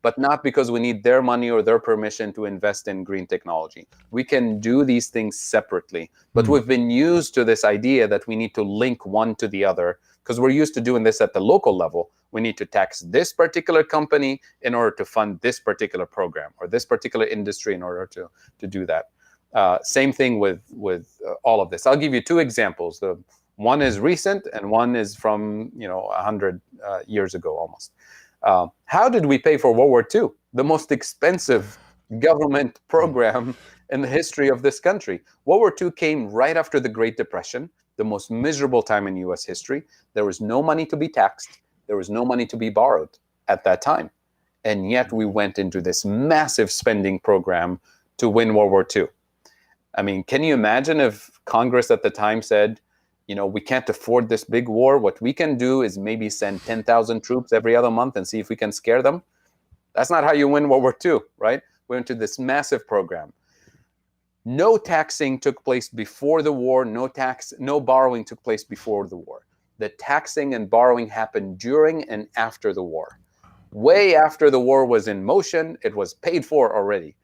but not because we need their money or their permission to invest in green technology. We can do these things separately, but we've been used to this idea that we need to link one to the other because we're used to doing this at the local level. We need to tax this particular company in order to fund this particular program or this particular industry in order to do that. Same thing with all of this. I'll give you two examples. One is recent and one is from 100 years ago almost. How did we pay for World War II? The most expensive government program in the history of this country. World War II came right after the Great Depression, the most miserable time in U.S. history. There was no money to be taxed. There was no money to be borrowed at that time. And yet we went into this massive spending program to win World War II. I mean, can you imagine if Congress at the time said, we can't afford this big war. What we can do is maybe send 10,000 troops every other month and see if we can scare them. That's not how you win World War II, right? We went to this massive program. No taxing took place before the war. No borrowing took place before the war. The taxing and borrowing happened during and after the war. Way after the war was in motion, it was paid for already.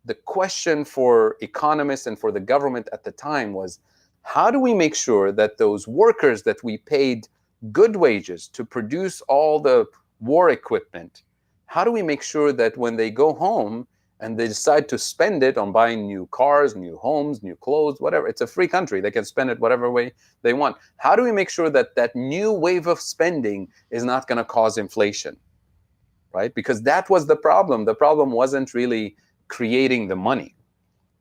The question for economists and for the government at the time was, how do we make sure that those workers that we paid good wages to produce all the war equipment, how do we make sure that when they go home and they decide to spend it on buying new cars, new homes, new clothes, whatever, it's a free country, they can spend it whatever way they want. How do we make sure that that new wave of spending is not going to cause inflation, right? Because that was the problem. The problem wasn't really creating the money.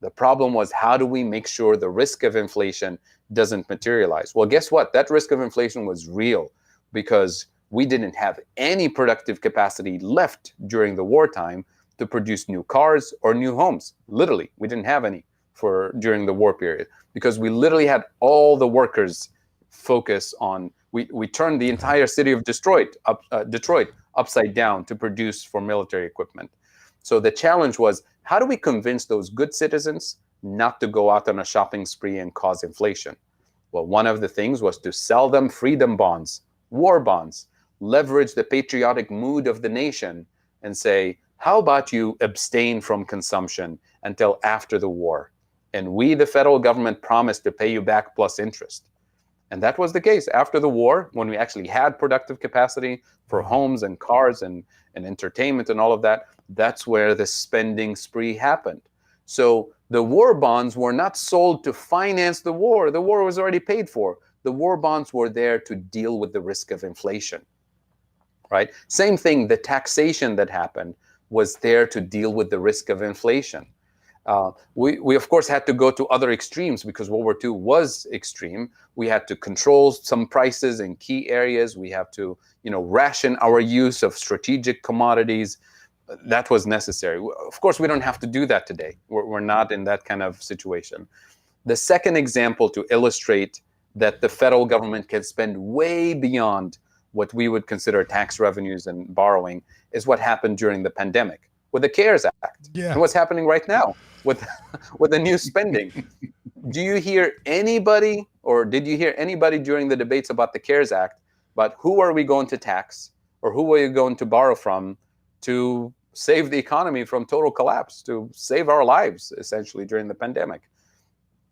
The problem was, how do we make sure the risk of inflation doesn't materialize? Well, guess what? That risk of inflation was real because we didn't have any productive capacity left during the wartime to produce new cars or new homes. Literally, we didn't have any during the war period because we literally had all the workers focus on, we turned the entire city of Detroit upside down to produce for military equipment. So the challenge was, how do we convince those good citizens not to go out on a shopping spree and cause inflation? Well, one of the things was to sell them freedom bonds, war bonds, leverage the patriotic mood of the nation and say, how about you abstain from consumption until after the war? And we, the federal government, promised to pay you back plus interest. And that was the case after the war, when we actually had productive capacity for homes and cars and entertainment and all of that. That's where the spending spree happened. So the war bonds were not sold to finance the war. The war was already paid for. The war bonds were there to deal with the risk of inflation, right? Same thing, the taxation that happened was there to deal with the risk of inflation. We of course had to go to other extremes because World War II was extreme. We had to control some prices in key areas. We have to, ration our use of strategic commodities. That was necessary. Of course, we don't have to do that today. We're not in that kind of situation. The second example to illustrate that the federal government can spend way beyond what we would consider tax revenues and borrowing is what happened during the pandemic with the CARES Act. Yeah. And what's happening right now with the new spending. Do you hear anybody, or did you hear anybody during the debates about the CARES Act about who are we going to tax or who are you going to borrow from to save the economy from total collapse, to save our lives, essentially, during the pandemic?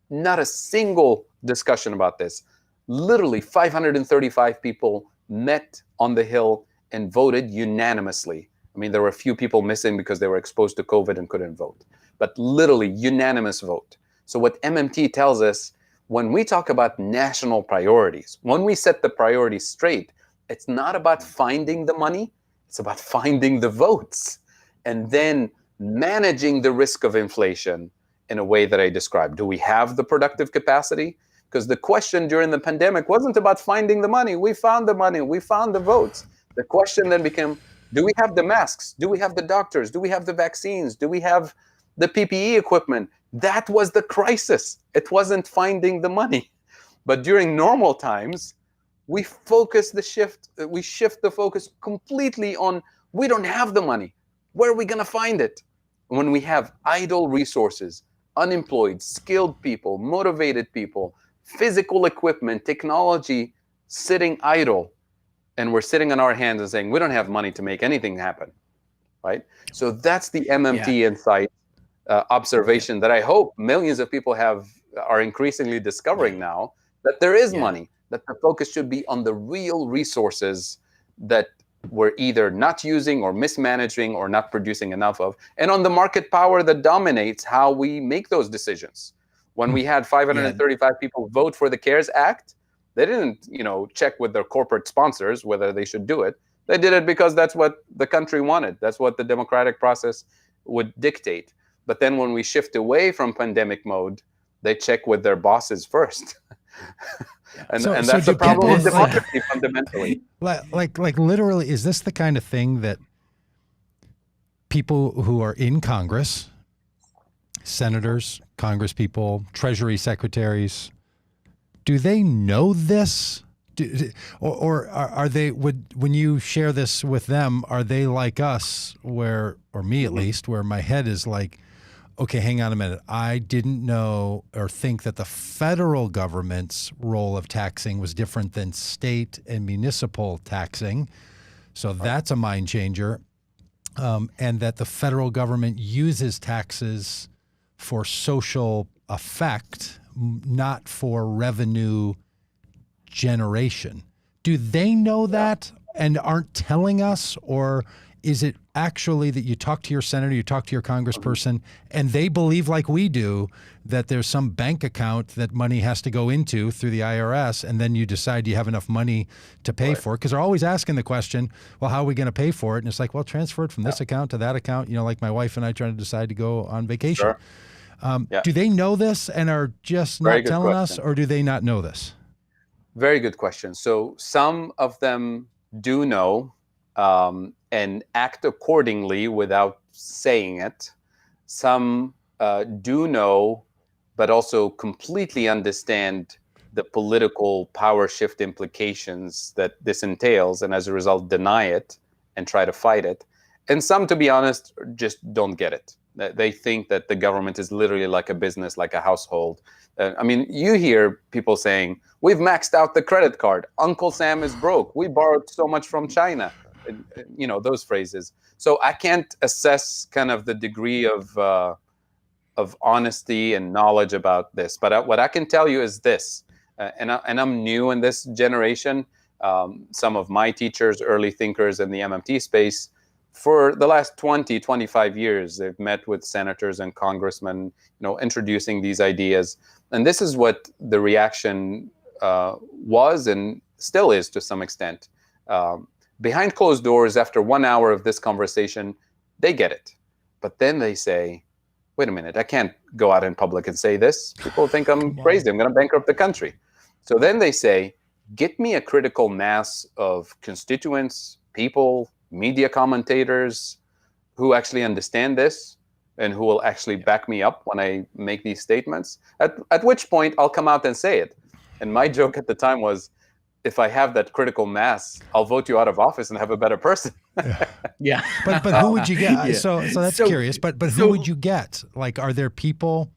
Not a single discussion about this. Literally 535 people met on the Hill and voted unanimously. I mean, there were a few people missing because they were exposed to COVID and couldn't vote, but literally unanimous vote. So what MMT tells us, when we talk about national priorities, when we set the priorities straight, it's not about finding the money, it's about finding the votes and then managing the risk of inflation in a way that I described. Do we have the productive capacity? Because the question during the pandemic wasn't about finding the money. We found the money, we found the votes. The question then became, do we have the masks? Do we have the doctors? Do we have the vaccines? Do we have the PPE equipment? That was the crisis. It wasn't finding the money. But during normal times, we shift the focus completely on, we don't have the money. Where are we going to find it? When we have idle resources, unemployed, skilled people, motivated people, physical equipment, technology sitting idle, and we're sitting on our hands and saying, we don't have money to make anything happen, right? So that's the MMT insight observation that I hope millions of people are increasingly discovering now, that there is money, that the focus should be on the real resources that we're either not using or mismanaging or not producing enough of, and on the market power that dominates how we make those decisions. When we had 535 people vote for the CARES Act, They didn't, check with their corporate sponsors whether they should do it. They did it because that's what the country wanted. That's what the democratic process would dictate. But then when we shift away from pandemic mode, they check with their bosses first. and that's the problem with democracy fundamentally. Like literally, is this the kind of thing that people who are in Congress, senators, congresspeople, treasury secretaries, do they know this? Or are they, when you share this with them, are they like us, or me at least, where my head is like, okay, hang on a minute. I didn't know or think that the federal government's role of taxing was different than state and municipal taxing. So that's a mind changer. And that the federal government uses taxes for social effect, not for revenue generation. Do they know that and aren't telling us, or is it actually that you talk to your senator, you talk to your congressperson, and they believe like we do that there's some bank account that money has to go into through the IRS, and then you decide you have enough money to pay for it? Because they're always asking the question, well, how are we going to pay for it? And it's like, well, transfer it from this account to that account, like my wife and I trying to decide to go on vacation. Do they know this and are just not telling us, or do they not know this? Very good question. So some of them do know and act accordingly without saying it. Some do know, but also completely understand the political power shift implications that this entails, and as a result deny it and try to fight it. And some, to be honest, just don't get it. They think that the government is literally like a business, like a household. You hear people saying, we've maxed out the credit card. Uncle Sam is broke. We borrowed so much from China. Those phrases. So I can't assess kind of the degree of honesty and knowledge about this. But what I can tell you is this, and I'm new in this generation. Some of my teachers, early thinkers in the MMT space, for the last 20, 25 years, they've met with senators and congressmen, introducing these ideas. And this is what the reaction was and still is to some extent. Behind closed doors, after 1 hour of this conversation, they get it. But then they say, wait a minute, I can't go out in public and say this. People think I'm crazy. I'm going to bankrupt the country. So then they say, get me a critical mass of constituents, people, media commentators who actually understand this and who will actually back me up when I make these statements, at which point I'll come out and say it. And my joke at the time was, if I have that critical mass, I'll vote you out of office and have a better person. Yeah. But who would you get? So that's curious. But who would you get? Like, are there people?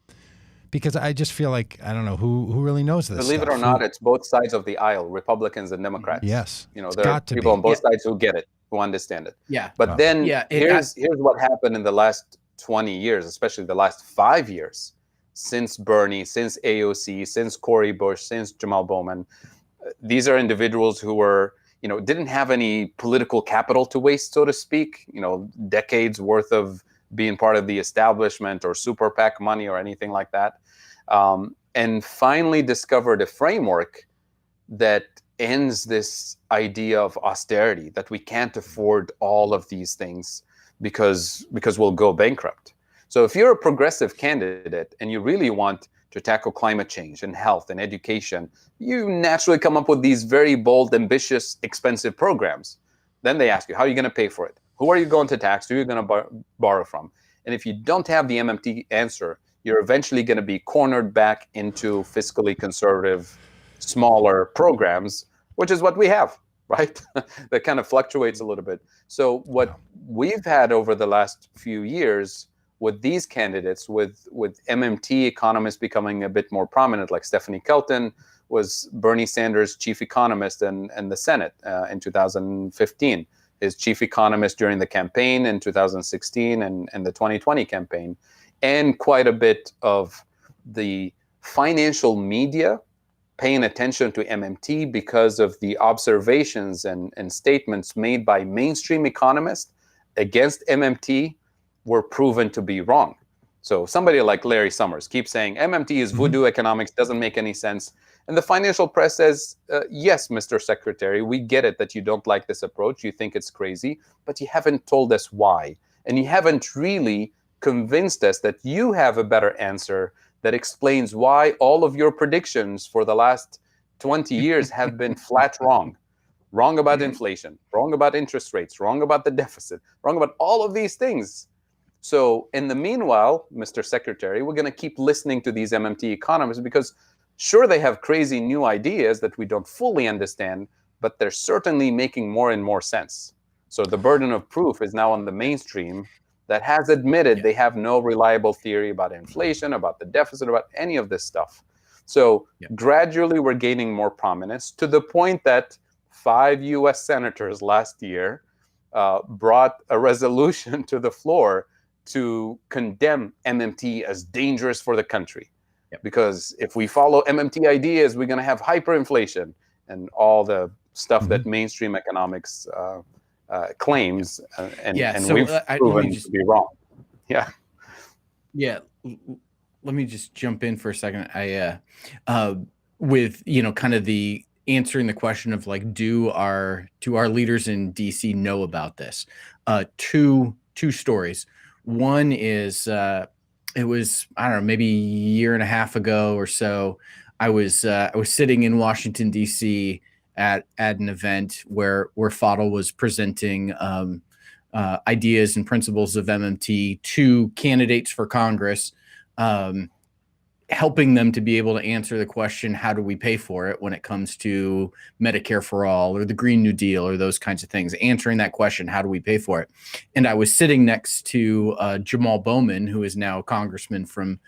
Because I just feel like, I don't know, who really knows this Believe stuff? it or not, it's both sides of the aisle, Republicans and Democrats. Yes. There are people on both sides who get it, who understand it. Yeah. But then here's what happened in the last 20 years, especially the last 5 years, since Bernie, since AOC, since Cori Bush, since Jamal Bowman. These are individuals who were, didn't have any political capital to waste, so to speak, decades worth of being part of the establishment or super PAC money or anything like that. And finally discovered a framework that ends this idea of austerity, that we can't afford all of these things because we'll go bankrupt. So if you're a progressive candidate and you really want to tackle climate change and health and education, you naturally come up with these very bold, ambitious, expensive programs. Then they ask you, how are you going to pay for it? Who are you going to tax? Who are you going to borrow from? And if you don't have the MMT answer, you're eventually going to be cornered back into fiscally conservative, smaller programs, which is what we have, right? That kind of fluctuates a little bit. So what we've had over the last few years with these candidates, with MMT economists becoming a bit more prominent, like Stephanie Kelton was Bernie Sanders' chief economist in the Senate in 2015, his chief economist during the campaign in 2016 and the 2020 campaign, and quite a bit of the financial media paying attention to MMT because of the observations and statements made by mainstream economists against MMT were proven to be wrong. So somebody like Larry Summers keeps saying MMT is voodoo economics, doesn't make any sense. And the financial press says, yes, Mr. Secretary, we get it that you don't like this approach. You think it's crazy, but you haven't told us why. And you haven't really convinced us that you have a better answer that explains why all of your predictions for the last 20 years have been flat wrong. Wrong about inflation, wrong about interest rates, wrong about the deficit, wrong about all of these things. So in the meanwhile, Mr. Secretary, we're going to keep listening to these MMT economists because sure, they have crazy new ideas that we don't fully understand, but they're certainly making more and more sense. So the burden of proof is now on the mainstream that has admitted they have no reliable theory about inflation, about the deficit, about any of this stuff. So gradually we're gaining more prominence to the point that 5 US senators last year brought a resolution to the floor to condemn MMT as dangerous for the country. Because if we follow MMT ideas, we're going to have hyperinflation and all the stuff that mainstream economics claims, and so we've proven to be wrong. Yeah. Let me just jump in for a second. With kind of the answering the question of like, do our leaders in DC know about this? Two stories. One is it was, I don't know, maybe a year and a half ago or so. I was sitting in Washington D.C. at an event where Fadhel was presenting ideas and principles of MMT to candidates for Congress, helping them to be able to answer the question, how do we pay for it when it comes to Medicare for all or the Green New Deal or those kinds of things, answering that question, how do we pay for it? And I was sitting next to Jamal Bowman, who is now a congressman from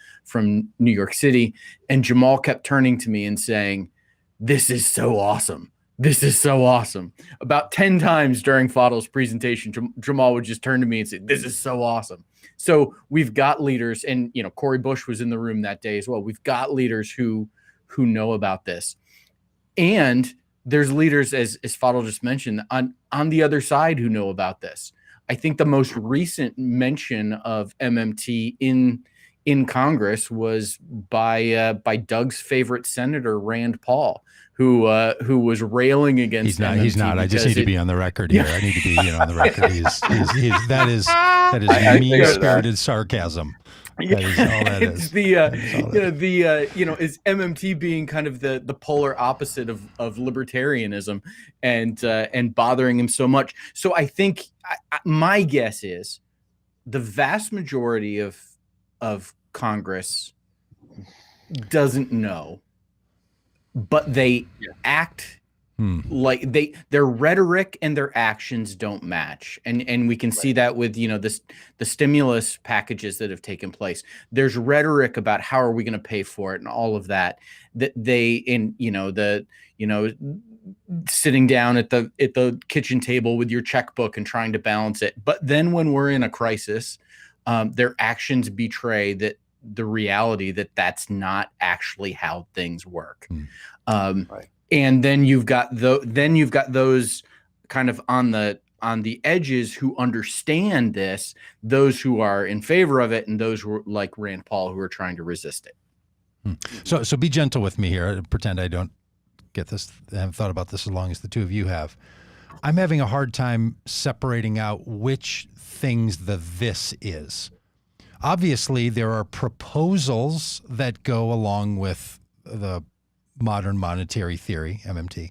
New York City. And Jamal kept turning to me and saying, this is so awesome. This is so awesome. About 10 times during Fadhel's presentation, Jamal would just turn to me and say, this is so awesome. So we've got leaders, and Cori Bush was in the room that day as well. We've got leaders who know about this, and there's leaders, as Fadhel just mentioned, on the other side who know about this. I think the most recent mention of MMT in Congress was by Doug's favorite senator, Rand Paul, who was railing against MMT. He's not. I just need to be on the record here. I need to be on the record. That is mean-spirited sarcasm. That is all that is. Is MMT being kind of the polar opposite of libertarianism and bothering him so much. So I think my guess is the vast majority of Congress doesn't know, but they act like their rhetoric and their actions don't match, and we can see that with the stimulus packages that have taken place. There's rhetoric about how are we going to pay for it and all of that sitting down at the kitchen table with your checkbook and trying to balance it. But then when we're in a crisis, their actions betray that the reality that that's not actually how things work. Right. And then you've got those kind of on the edges who understand this, those who are in favor of it, and those who are like Rand Paul who are trying to resist it. So be gentle with me here. Pretend I don't get this. I haven't thought about this as long as the two of you have. I'm having a hard time separating out which things this is. Obviously, there are proposals that go along with the modern monetary theory, MMT,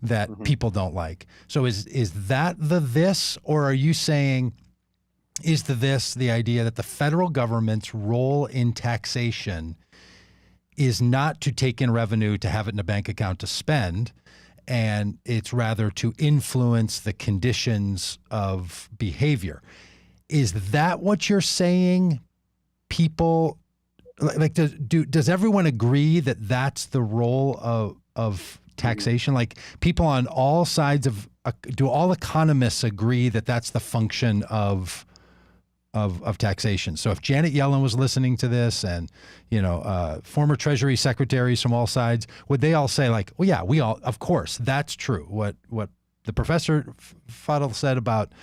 that people don't like. So is that this, or are you saying, is the idea that the federal government's role in taxation is not to take in revenue to have it in a bank account to spend, and it's rather to influence the conditions of behavior? Is that what you're saying? People like, does everyone agree that that's the role of taxation? Like, people on all sides do all economists agree that that's the function of taxation? So if Janet Yellen was listening to this, and former Treasury secretaries from all sides, would they all say like, well, yeah, we all, of course, that's true. What the Professor Fadhel said about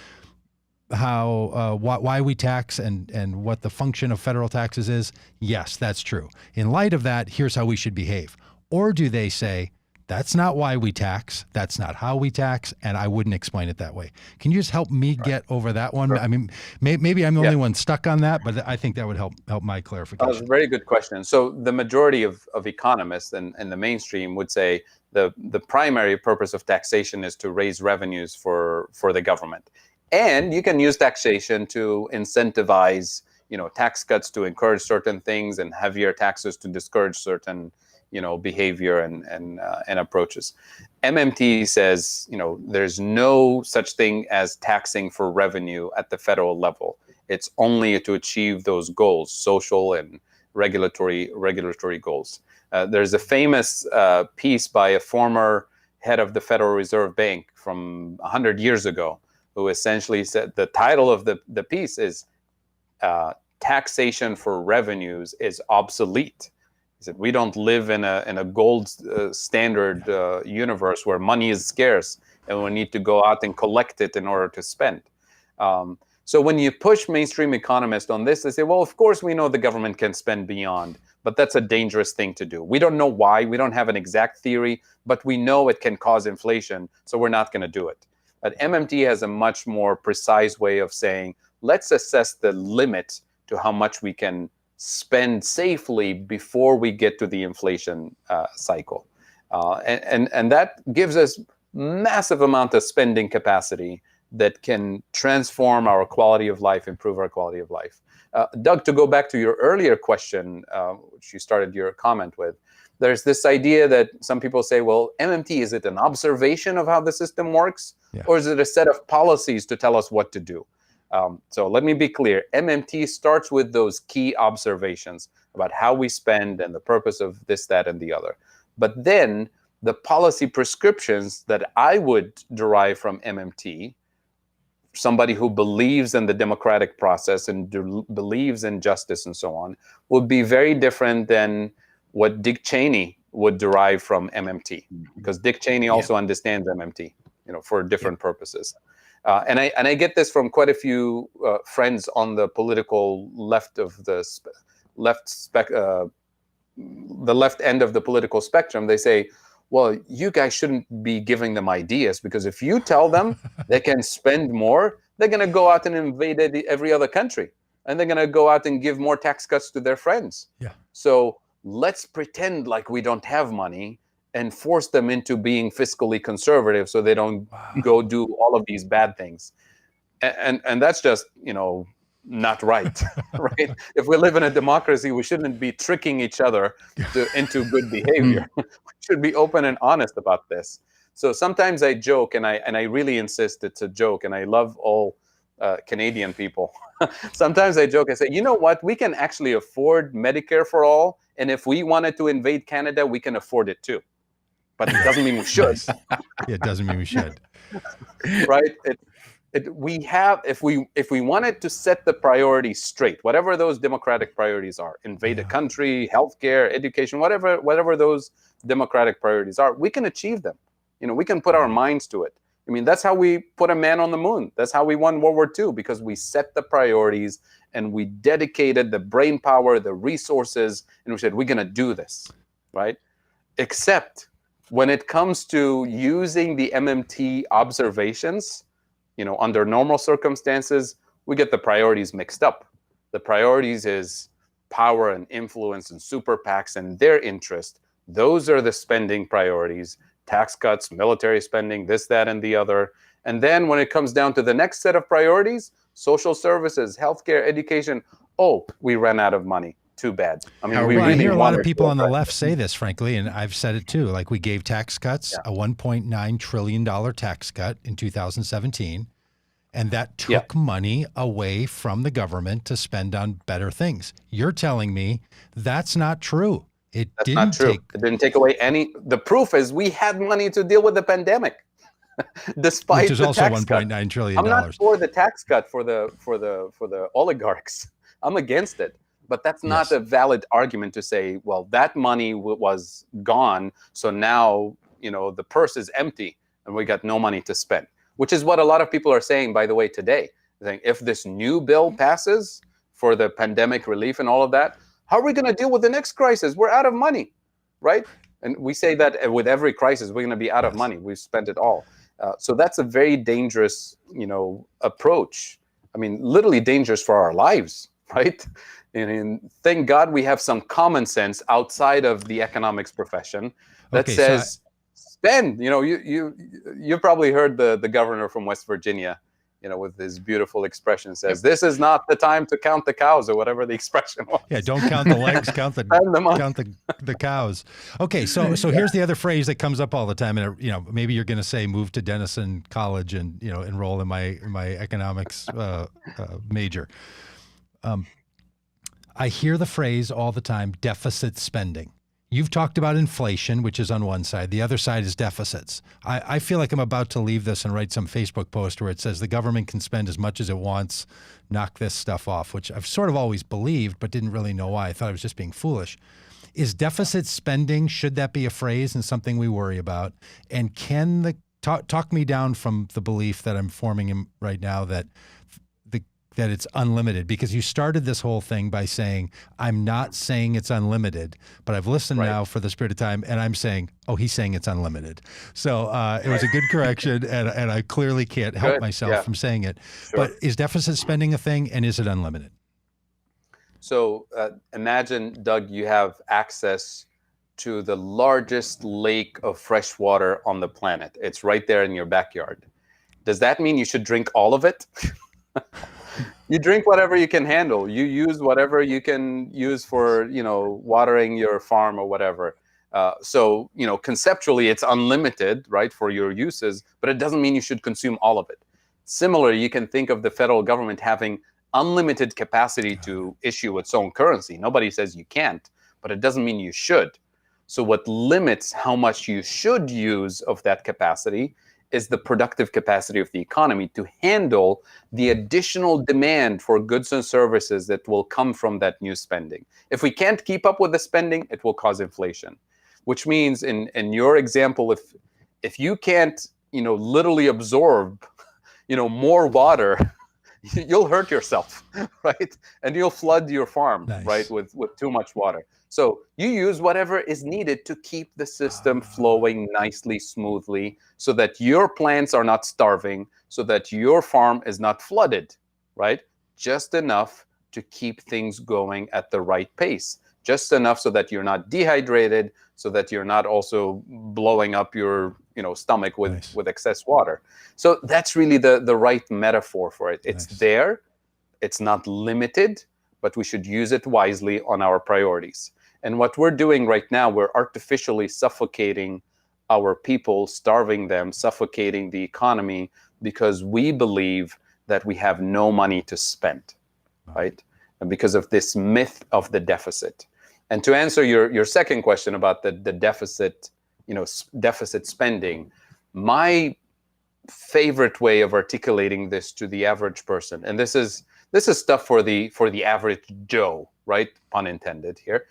how why we tax and what the function of federal taxes is, yes, that's true. In light of that, here's how we should behave. Or do they say, that's not why we tax, that's not how we tax, and I wouldn't explain it that way? Can you just help me get over that one? Sure. I mean, maybe I'm the only one stuck on that, but I think that would help my clarification. That's a very good question. So the majority of economists and the mainstream would say the primary purpose of taxation is to raise revenues for the government. And you can use taxation to incentivize, tax cuts to encourage certain things and heavier taxes to discourage certain, behavior and approaches. MMT says, there's no such thing as taxing for revenue at the federal level. It's only to achieve those goals, social and regulatory goals. There's a famous piece by a former head of the Federal Reserve Bank from 100 years ago, who essentially said the title of the piece is "Taxation for Revenues is Obsolete." He said, "We don't live in a gold standard universe where money is scarce and we need to go out and collect it in order to spend." So when you push mainstream economists on this, they say, well, of course we know the government can spend beyond, but that's a dangerous thing to do. We don't know why. We don't have an exact theory, but we know it can cause inflation, so we're not going to do it. But MMT has a much more precise way of saying, let's assess the limit to how much we can spend safely before we get to the inflation cycle. And that gives us massive amount of spending capacity that can transform our quality of life, improve our quality of life. Doug, to go back to your earlier question, which you started your comment with, there's this idea that some people say, well, MMT, is it an observation of how the system works? Yeah. Or is it a set of policies to tell us what to do? So let me be clear. MMT starts with those key observations about how we spend and the purpose of this, that, and the other. But then the policy prescriptions that I would derive from MMT, somebody who believes in the democratic process and believes in justice and so on, would be very different than what Dick Cheney would derive from MMT, because Dick Cheney also understands MMT, for different purposes. And I get this from quite a few friends on the political left of the left end of the political spectrum. They say, well, you guys shouldn't be giving them ideas, because if you tell them they can spend more, they're going to go out and invade every other country, and they're going to go out and give more tax cuts to their friends. Yeah. So let's pretend like we don't have money and force them into being fiscally conservative so they don't go do all of these bad things. And that's just, not right, right? If we live in a democracy, we shouldn't be tricking each other into good behavior. We should be open and honest about this. So sometimes I joke, and I really insist it's a joke, and I love all Canadian people. Sometimes I joke, I say, you know what? We can actually afford Medicare for all, and if we wanted to invade Canada, we can afford it too. But it doesn't mean we should. It doesn't mean we should. Right? We have, if we wanted to set the priorities straight, whatever those democratic priorities are, invade a country, healthcare, education, whatever those democratic priorities are, we can achieve them. We can put our minds to it. I mean, that's how we put a man on the moon. That's how we won World War II, because we set the priorities and we dedicated the brain power, the resources, and we said, we're going to do this, right? Except when it comes to using the MMT observations, under normal circumstances, we get the priorities mixed up. The priorities is power and influence and super PACs and their interest. Those are the spending priorities, tax cuts, military spending, this, that, and the other. And then when it comes down to the next set of priorities, social services, healthcare, education, we ran out of money. Too bad. I mean, I hear a lot of people on the left say this, frankly, and I've said it too. Like, we gave tax cuts, a $1.9 trillion tax cut in 2017, and that took money away from the government to spend on better things. You're telling me that's not true. That's not true. It didn't take away any. The proof is we had money to deal with the pandemic, despite which is also $1.9 trillion. I'm not for the tax cut for the oligarchs. I'm against it. But that's not a valid argument to say, well, that money was gone, so now, the purse is empty and we got no money to spend, which is what a lot of people are saying, by the way, today. They're saying, if this new bill passes for the pandemic relief and all of that, how are we going to deal with the next crisis? We're out of money, right? And we say that with every crisis, we're going to be out of money. We've spent it all. So that's a very dangerous, approach. I mean, literally dangerous for our lives, right? And thank God we have some common sense outside of the economics profession that says, spend. You've probably heard the governor from West Virginia, with his beautiful expression says, "This is not the time to count the cows," or whatever the expression was. Yeah, don't count the legs, count the cows. Okay, so here's the other phrase that comes up all the time, and maybe you're going to say, move to Denison College and enroll in my economics major. I hear the phrase all the time, deficit spending. You've talked about inflation, which is on one side. The other side is deficits. I feel like I'm about to leave this and write some Facebook post where it says the government can spend as much as it wants, knock this stuff off, which I've sort of always believed, but didn't really know why. I thought I was just being foolish. Is deficit spending, should that be a phrase and something we worry about? And can talk me down from the belief that I'm forming right now that it's unlimited, because you started this whole thing by saying, I'm not saying it's unlimited, but I've listened now for this period of time and I'm saying, oh, he's saying it's unlimited. So it was a good correction and I clearly can't help myself from saying it. Sure. But is deficit spending a thing and is it unlimited? So imagine, Doug, you have access to the largest lake of fresh water on the planet. It's right there in your backyard. Does that mean you should drink all of it? You drink whatever you can handle. You use whatever you can use for, watering your farm or whatever. So, conceptually, it's unlimited, right, for your uses, but it doesn't mean you should consume all of it. Similarly, you can think of the federal government having unlimited capacity to issue its own currency. Nobody says you can't, but it doesn't mean you should. So what limits how much you should use of that capacity is the productive capacity of the economy to handle the additional demand for goods and services that will come from that new spending. If we can't keep up with the spending, it will cause inflation, which means in your example, if you can't, literally absorb, more water, you'll hurt yourself, right? And you'll flood your farm, right, with too much water. So you use whatever is needed to keep the system flowing nicely, smoothly, so that your plants are not starving, so that your farm is not flooded, right? Just enough to keep things going at the right pace. Just enough so that you're not dehydrated, so that you're not also blowing up your stomach with excess water. So that's really the right metaphor for it. It's there. It's not limited, but we should use it wisely on our priorities. And what we're doing right now, we're artificially suffocating our people, starving them, suffocating the economy, because we believe that we have no money to spend, right? And because of this myth of the deficit. And to answer your second question about the deficit, deficit spending, my favorite way of articulating this to the average person, and this is stuff for the average Joe, right? Pun intended here,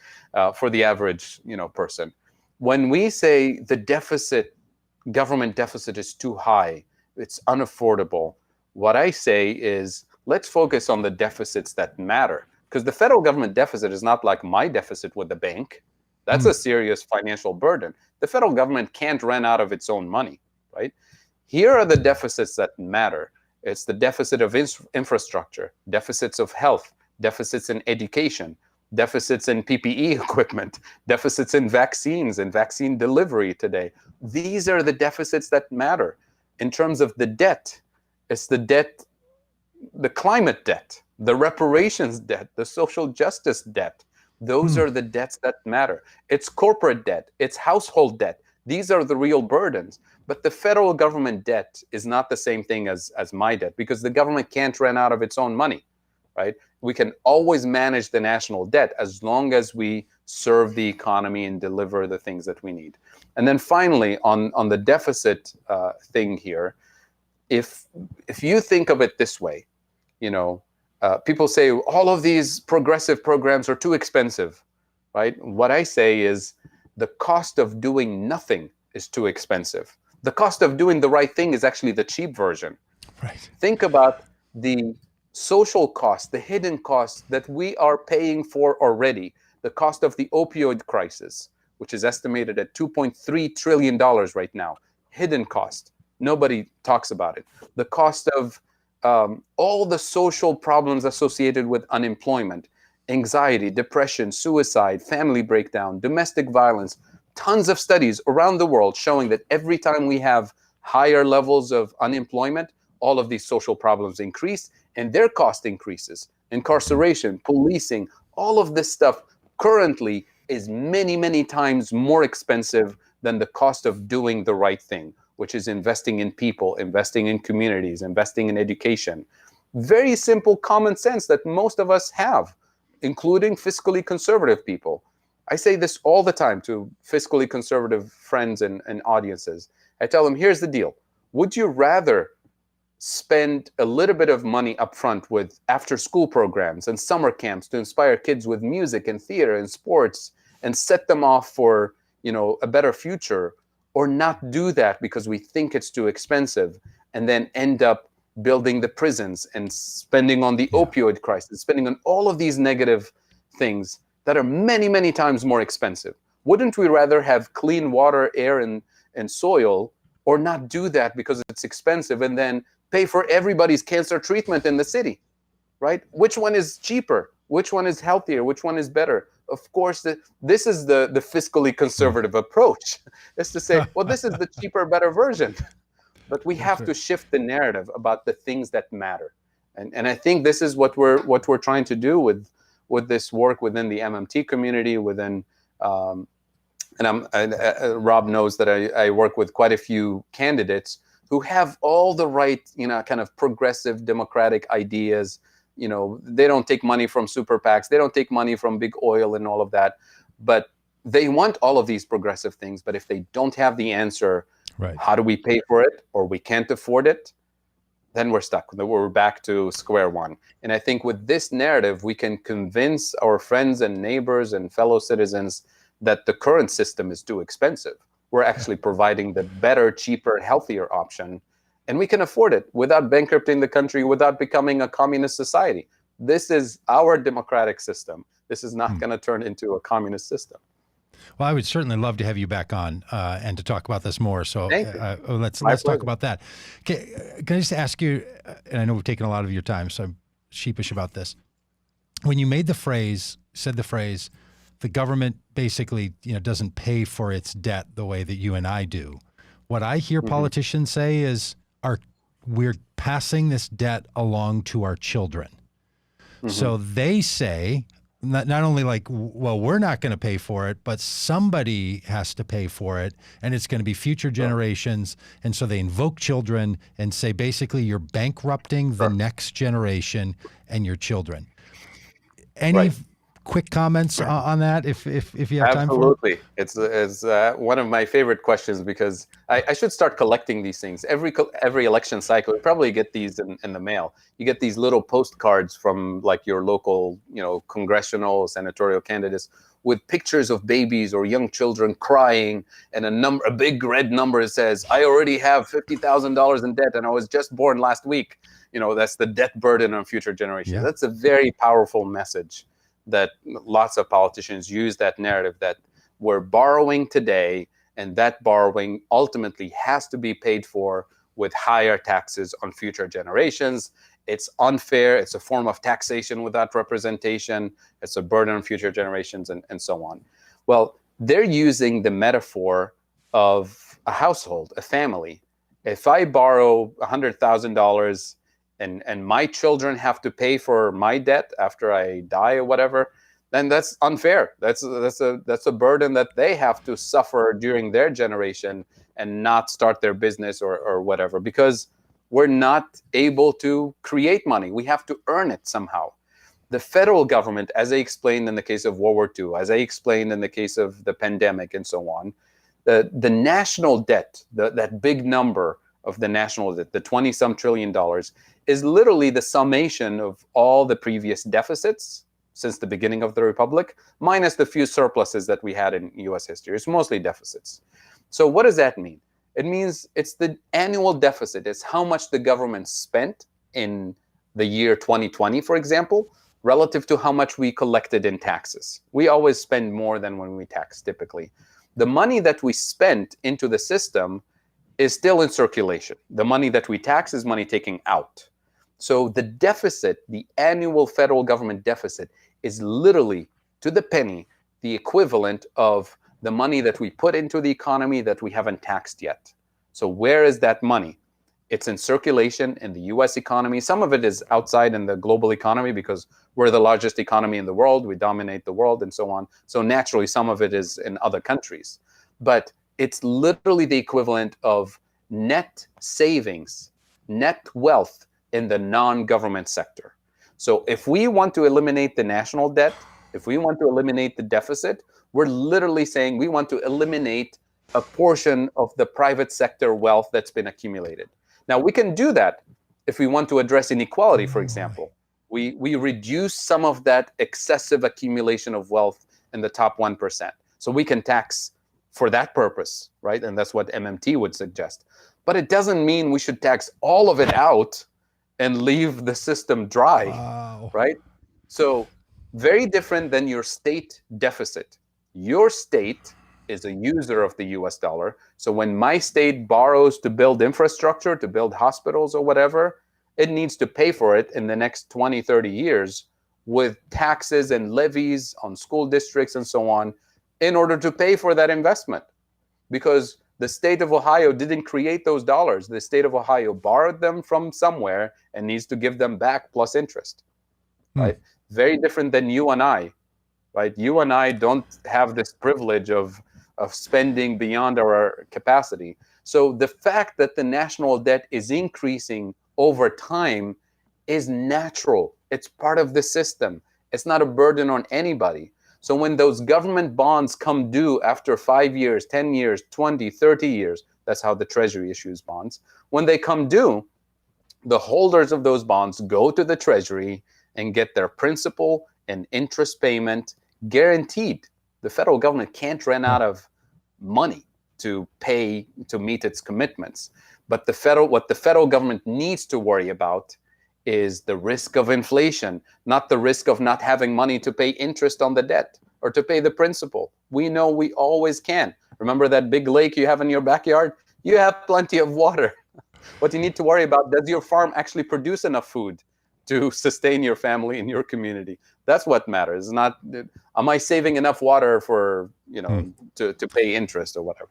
for the average person. When we say the government deficit is too high, it's unaffordable, what I say is, let's focus on the deficits that matter. Because the federal government deficit is not like my deficit with the bank. That's a serious financial burden. The federal government can't run out of its own money, right? Here are the deficits that matter. It's the deficit of infrastructure, deficits of health, deficits in education, deficits in PPE equipment, deficits in vaccines and vaccine delivery today. These are the deficits that matter. In terms of the debt, it's the debt, the climate debt, the reparations debt, the social justice debt. Those are the debts that matter. It's corporate debt, it's household debt. These are the real burdens. But the federal government debt is not the same thing as my debt, because the government can't run out of its own money, right? We can always manage the national debt as long as we serve the economy and deliver the things that we need. And then finally, on the deficit thing here, if you think of it this way, people say all of these progressive programs are too expensive, right? What I say is the cost of doing nothing is too expensive. The cost of doing the right thing is actually the cheap version. Right. Think about the social costs, the hidden costs that we are paying for already. The cost of the opioid crisis, which is estimated at $2.3 trillion right now. Hidden cost. Nobody talks about it. The cost of all the social problems associated with unemployment, anxiety, depression, suicide, family breakdown, domestic violence. Tons of studies around the world showing that every time we have higher levels of unemployment, all of these social problems increase and their cost increases. Incarceration, policing, all of this stuff currently is many, many times more expensive than the cost of doing the right thing, which is investing in people, investing in communities, investing in education. Very simple common sense that most of us have, including fiscally conservative people. I say this all the time to fiscally conservative friends and audiences. I tell them, here's the deal. Would you rather spend a little bit of money upfront with after-school programs and summer camps to inspire kids with music and theater and sports and set them off for, a better future, or not do that because we think it's too expensive and then end up building the prisons and spending on the opioid crisis, spending on all of these negative things that are many, many times more expensive? Wouldn't we rather have clean water, air, and soil, or not do that because it's expensive and then pay for everybody's cancer treatment in the city, right? Which one is cheaper? Which one is healthier? Which one is better? Of course, this is the fiscally conservative approach, is to say, well, this is the cheaper, better version. But we have to shift the narrative about the things that matter. And I think this is what we're trying to do with this work within the MMT community, within Rob knows that I work with quite a few candidates who have all the right, kind of progressive democratic ideas. They don't take money from super PACs. They don't take money from big oil and all of that. But they want all of these progressive things. But if they don't have the answer, right, how do we pay for it, or we can't afford it, then we're stuck. We're back to square one. And I think with this narrative, we can convince our friends and neighbors and fellow citizens that the current system is too expensive. We're actually providing the better, cheaper, healthier option, and we can afford it without bankrupting the country, without becoming a communist society. This is our democratic system. This is not going to turn into a communist system. Well, I would certainly love to have you back on and to talk about this more. So let's talk about that. Can I just ask you, and I know we've taken a lot of your time, so I'm sheepish about this. When you said the phrase, the government basically doesn't pay for its debt the way that you and I do. What I hear politicians say is we're passing this debt along to our children. So they say, not only like, well, we're not going to pay for it, but somebody has to pay for it, and it's going to be future generations. And so they invoke children and say, basically, you're bankrupting the next generation and your children. Any quick comments on that, if you have time for it? Absolutely. It's one of my favorite questions, because I should start collecting these things. Every election cycle, you probably get these in the mail. You get these little postcards from like your local, congressional, senatorial candidates with pictures of babies or young children crying, and a big red number says, I already have $50,000 in debt and I was just born last week. That's the debt burden on future generations. Yeah. That's a very powerful message that lots of politicians use, that narrative that we're borrowing today, and that borrowing ultimately has to be paid for with higher taxes on future generations. It's unfair. It's a form of taxation without representation. It's a burden on future generations, and so on. Well, they're using the metaphor of a household, a family. If I borrow $100,000 and my children have to pay for my debt after I die or whatever, then that's unfair. That's a burden that they have to suffer during their generation and not start their business or whatever, because we're not able to create money. We have to earn it somehow. The federal government, as I explained in the case of World War II, as I explained in the case of the pandemic and so on, the national debt, that big number of the national debt, the 20-some trillion dollars, is literally the summation of all the previous deficits since the beginning of the Republic, minus the few surpluses that we had in U.S. history. It's mostly deficits. So what does that mean? It means it's the annual deficit. It's how much the government spent in the year 2020, for example, relative to how much we collected in taxes. We always spend more than when we tax, typically. The money that we spent into the system is still in circulation. The money that we tax is money taken out. So the deficit, the annual federal government deficit, is literally, to the penny, the equivalent of the money that we put into the economy that we haven't taxed yet. So where is that money? It's in circulation in the US economy. Some of it is outside in the global economy because we're the largest economy in the world. We dominate the world and so on. So naturally, some of it is in other countries. But it's literally the equivalent of net savings, net wealth in the non-government sector. So if we want to eliminate the national debt, if we want to eliminate the deficit, we're literally saying we want to eliminate a portion of the private sector wealth that's been accumulated. Now, we can do that if we want to address inequality, for example. We reduce some of that excessive accumulation of wealth in the top 1%. So we can tax for that purpose, right? And that's what MMT would suggest. But it doesn't mean we should tax all of it out and leave the system dry, right? So very different than your state deficit. Your state is a user of the US dollar. So when my state borrows to build infrastructure, to build hospitals or whatever, it needs to pay for it in the next 20, 30 years with taxes and levies on school districts and so on in order to pay for that investment. Because the state of Ohio didn't create those dollars. The state of Ohio borrowed them from somewhere and needs to give them back plus interest, right? Very different than you and I, right? You and I don't have this privilege of spending beyond our capacity. So the fact that the national debt is increasing over time is natural. It's part of the system. It's not a burden on anybody. So when those government bonds come due after 5 years, 10 years, 20, 30 years, that's how the Treasury issues bonds. When they come due, the holders of those bonds go to the Treasury and get their principal and interest payment guaranteed. The federal government can't run out of money to pay to meet its commitments. But what the federal government needs to worry about is the risk of inflation, not the risk of not having money to pay interest on the debt or to pay the principal. We know we always can. Remember that big lake you have in your backyard? You have plenty of water. What you need to worry about, does your farm actually produce enough food to sustain your family and your community? That's what matters. Not, am I saving enough water for, to pay interest or whatever?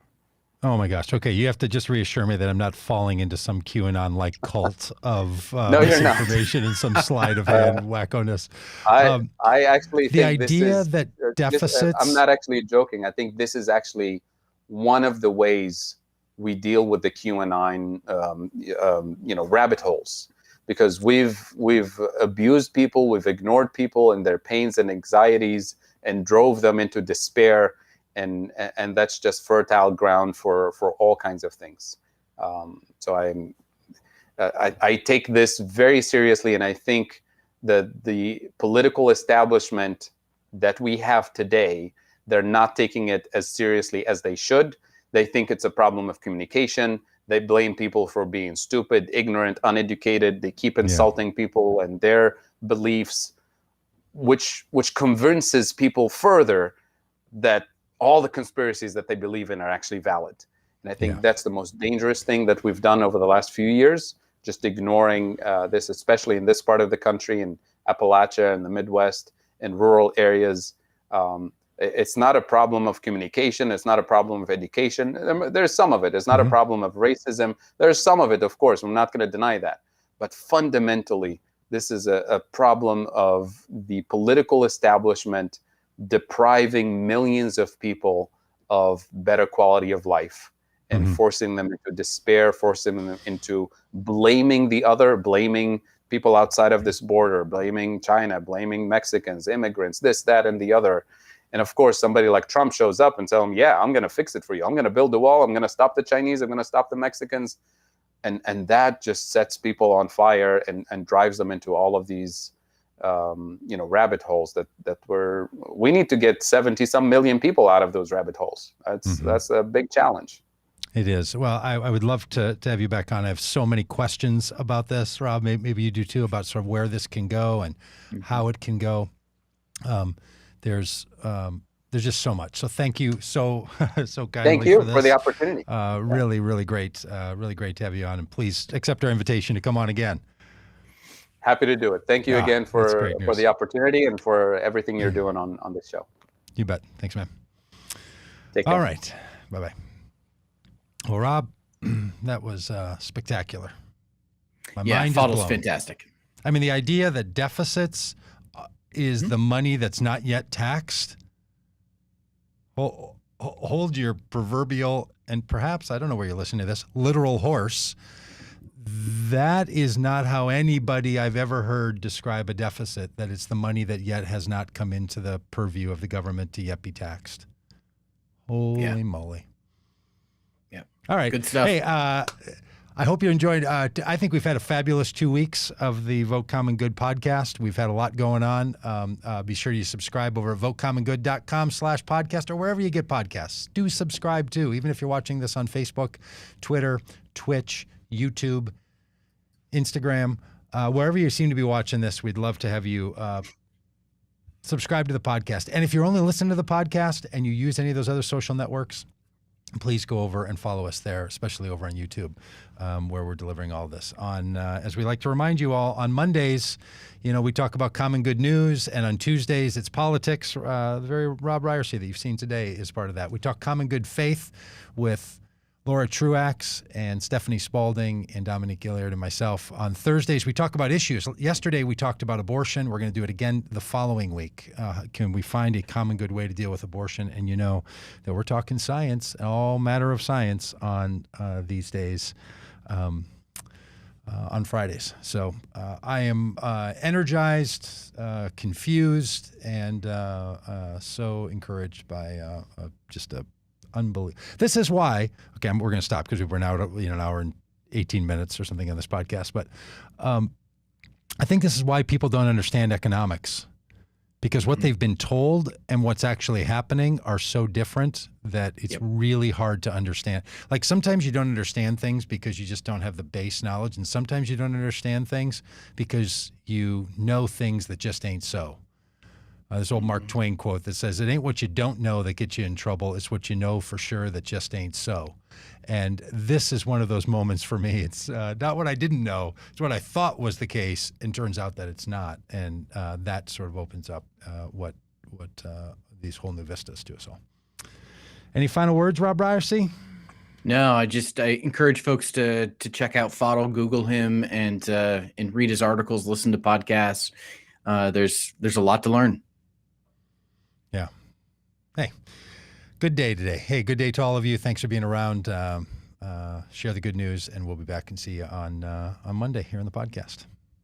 Oh my gosh. Okay. You have to just reassure me that I'm not falling into some QAnon-like cult of No, misinformation and some sleight of hand wackoness. I actually the think idea this is, that deficits. I'm not actually joking. I think this is actually one of the ways we deal with the QAnon, rabbit holes, because we've abused people, we've ignored people and their pains and anxieties, and drove them into despair. And that's just fertile ground for all kinds of things. So I take this very seriously, and I think that the political establishment that we have today, they're not taking it as seriously as they should. They think it's a problem of communication. They blame people for being stupid, ignorant, uneducated. They keep insulting people and their beliefs, which convinces people further that all the conspiracies that they believe in are actually valid. And I think that's the most dangerous thing that we've done over the last few years, just ignoring this, especially in this part of the country, in Appalachia and the Midwest and rural areas. It's not a problem of communication. It's not a problem of education. There's some of it. It's not a problem of racism. There's some of it, of course. I'm not going to deny that. But fundamentally, this is a problem of the political establishment depriving millions of people of better quality of life and forcing them into despair, forcing them into blaming the other, blaming people outside of this border, blaming China, blaming Mexicans, immigrants, this, that, and the other. And of course, somebody like Trump shows up and tells them, yeah, I'm going to fix it for you. I'm going to build a wall. I'm going to stop the Chinese. I'm going to stop the Mexicans. And that just sets people on fire and drives them into all of these rabbit holes that we need to get 70 some million people out of those rabbit holes. That's a big challenge. It is. Well, I would love to have you back on. I have so many questions about this, Rob. Maybe you do too, about sort of where this can go and how it can go. There's just so much. So thank you so kindly Thank you for this. for the opportunity. Really, really great. Really great to have you on. And please accept our invitation to come on again. Happy to do it. Thank you again for the opportunity and for everything you're doing on this show. You bet. Thanks, man. Take care. All right. Bye-bye. Well, Rob, that was spectacular. My mind is Fadhel's blown. fantastic. I mean, the idea that deficits is the money that's not yet taxed. Hold your proverbial, and perhaps, I don't know where you're listening to this, literal horse. That is not how anybody I've ever heard describe a deficit, that it's the money that yet has not come into the purview of the government to yet be taxed. Holy moly. Yeah. All right. Good stuff. Hey, I hope you enjoyed. I think we've had a fabulous 2 weeks of the Vote Common Good podcast. We've had a lot going on. Be sure you subscribe over at votecommongood.com/podcast or wherever you get podcasts. Do subscribe too, even if you're watching this on Facebook, Twitter, Twitch, YouTube, Instagram, wherever you seem to be watching this. We'd love to have you subscribe to the podcast. And if you're only listening to the podcast and you use any of those other social networks, please go over and follow us there, especially over on YouTube, where we're delivering all this. On as we like to remind you all, on Mondays, we talk about common good news, and on Tuesdays it's politics. The very Robb Ryerse that you've seen today is part of that. We talk common good faith with Laura Truax and Stephanie Spalding and Dominique Gilliard and myself. On Thursdays, we talk about issues. Yesterday, we talked about abortion. We're going to do it again the following week. Can we find a common good way to deal with abortion? And you know that we're talking science, all matter of science on these days, on Fridays. So I am energized, confused, and so encouraged by just a unbelievable. This is why, okay, we're going to stop because we're now an hour and 18 minutes or something on this podcast. But I think this is why people don't understand economics, because what they've been told and what's actually happening are so different that it's really hard to understand. Like sometimes you don't understand things because you just don't have the base knowledge. And sometimes you don't understand things because you know things that just ain't so. This old Mark Twain quote that says, "It ain't what you don't know that gets you in trouble. It's what you know for sure that just ain't so." And this is one of those moments for me. It's not what I didn't know. It's what I thought was the case, and turns out that it's not. And that sort of opens up what these whole new vistas to us all. Any final words, Robb Ryerse? No, I encourage folks to check out Fadhel, Google him, and read his articles, listen to podcasts. There's a lot to learn. Yeah. Hey, good day today. Hey, good day to all of you. Thanks for being around. Share the good news, and we'll be back and see you on Monday here on the podcast.